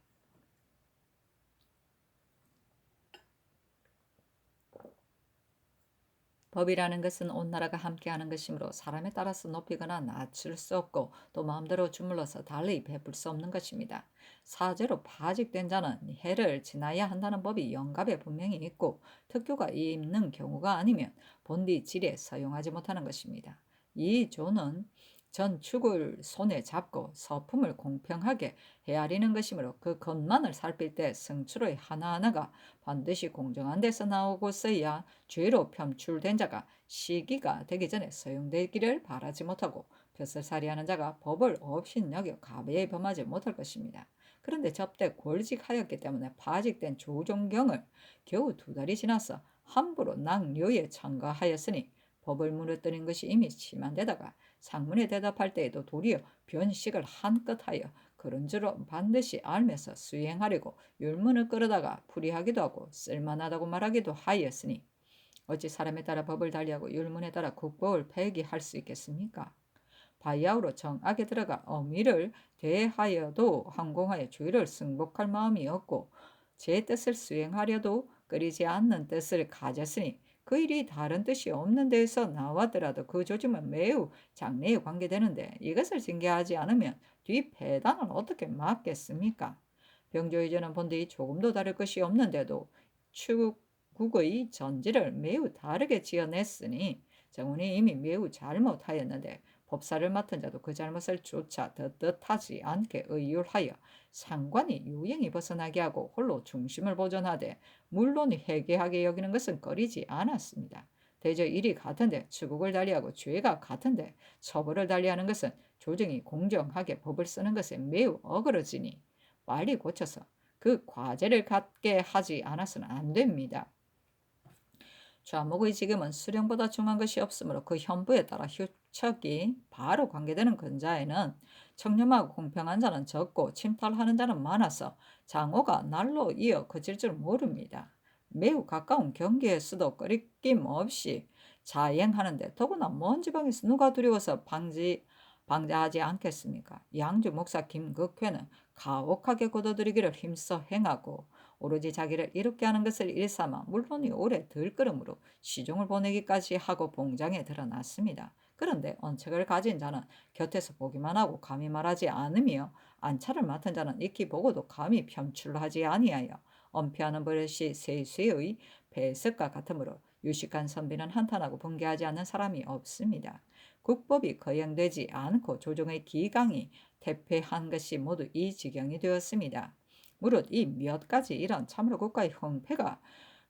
법이라는 것은 온 나라가 함께하는 것이므로 사람에 따라서 높이거나 낮출 수 없고 또 마음대로 주물러서 달리 베풀 수 없는 것입니다. 사죄로 파직된 자는 해를 지나야 한다는 법이 영갑에 분명히 있고 특교가 있는 경우가 아니면 본디 질에 서용하지 못하는 것입니다. 이 조는 전축을 손에 잡고 서품을 공평하게 헤아리는 것이므로 그 것만을 살필 때 성추의 하나하나가 반드시 공정한 데서 나오고서야 죄로 편출된 자가 시기가 되기 전에 소용되기를 바라지 못하고 벼슬살이하는 자가 법을 업신여겨 가배에 범하지 못할 것입니다. 그런데 접대 골직하였기 때문에 파직된 조종경을 겨우 2달이 지나서 함부로 낭료에 참가하였으니 법을 무너뜨린 것이 이미 심한 데다가 상문에 대답할 때에도 도리어 변식을 한껏 하여 그런 줄 반드시 알면서 수행하려고 율문을 끌어다가 풀이하기도 하고 쓸만하다고 말하기도 하였으니 어찌 사람에 따라 법을 달리하고 율문에 따라 국법을 폐기할 수 있겠습니까? 바야흐로 정악에 들어가 어미를 대하여도 항공하여 주의를 승복할 마음이 없고 제 뜻을 수행하려도 끓이지 않는 뜻을 가졌으니 그 일이 다른 뜻이 없는 데에서 나왔더라도 그 조짐은 매우 장래에 관계되는데 이것을 징계하지 않으면 뒷패단을 어떻게 막겠습니까? 병조이전은 본디 조금도 다를 것이 없는데도 추국의 전지를 매우 다르게 지어냈으니 정운이 이미 매우 잘못하였는데 법사를 맡은 자도 그 잘못을 조차 떳떳하지 않게 의율하여 상관이 유행이 벗어나게 하고 홀로 중심을 보존하되 물론 회개하게 여기는 것은 꺼리지 않았습니다. 대저 일이 같은데 추국을 달리하고 죄가 같은데 처벌을 달리하는 것은 조정이 공정하게 법을 쓰는 것에 매우 어그러지니 빨리 고쳐서 그 과제를 갖게 하지 않아서는 안 됩니다. 좌목의 지금은 수령보다 중요한 것이 없으므로 그 현부에 따라 휴척이 바로 관계되는 근자에는 청렴하고 공평한 자는 적고 침탈하는 자는 많아서 장호가 날로 이어 그칠 줄 모릅니다. 매우 가까운 경계에서도 꺼리낌 없이 자행하는데 더구나 먼 지방에서 누가 두려워서 방자하지 않겠습니까? 양주 목사 김극회는 가혹하게 거둬들이기를 힘써 행하고 오로지 자기를 이롭게 하는 것을 일삼아 물론이 오래 들끓음으로 시종을 보내기까지 하고 봉장에 드러났습니다. 그런데 언책을 가진 자는 곁에서 보기만 하고 감히 말하지 않으며 안차를 맡은 자는 익히 보고도 감히 편출하지 아니하여 엄폐하는 버릇이 세수의 배석과 같으므로 유식한 선비는 한탄하고 분개하지 않는 사람이 없습니다. 국법이 거행되지 않고 조정의 기강이 퇴폐한 것이 모두 이 지경이 되었습니다. 무릇 이 몇 가지 이런 참으로 국가의 형패가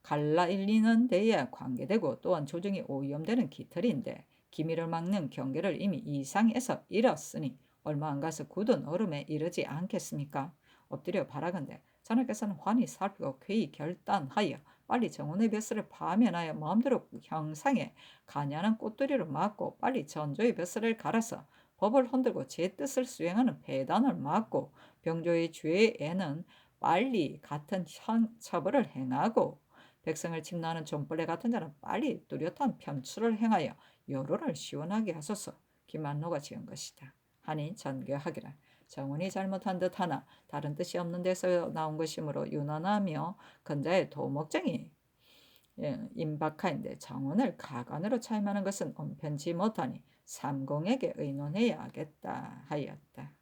갈라일리는 데에 관계되고 또한 조정이 오염되는 기틀인데 기미를 막는 경계를 이미 이상에서 잃었으니 얼마 안 가서 굳은 얼음에 이르지 않겠습니까? 엎드려 바라건대 자네께서는 환히 살피고 쾌히 결단하여 빨리 정원의 벼슬을 파면하여 마음대로 형상에 가냐는 꽃두리를 막고 빨리 전조의 벼슬을 갈아서 법을 흔들고 제 뜻을 수행하는 폐단을 막고 병조의 죄에는 빨리 같은 처벌을 행하고 백성을 침노하는 존벌레 같은 자는 빨리 뚜렷한 편출을 행하여 여론을 시원하게 하소서. 김만로가 지은 것이다. 하니 전교하기를 정원이 잘못한 듯하나 다른 뜻이 없는 데서 나온 것이므로 유난하며 근자의 도목쟁이 임박하인데 정원을 가관으로 차임하는 것은 온편치 못하니 삼공에게 의논해야 하겠다 하였다.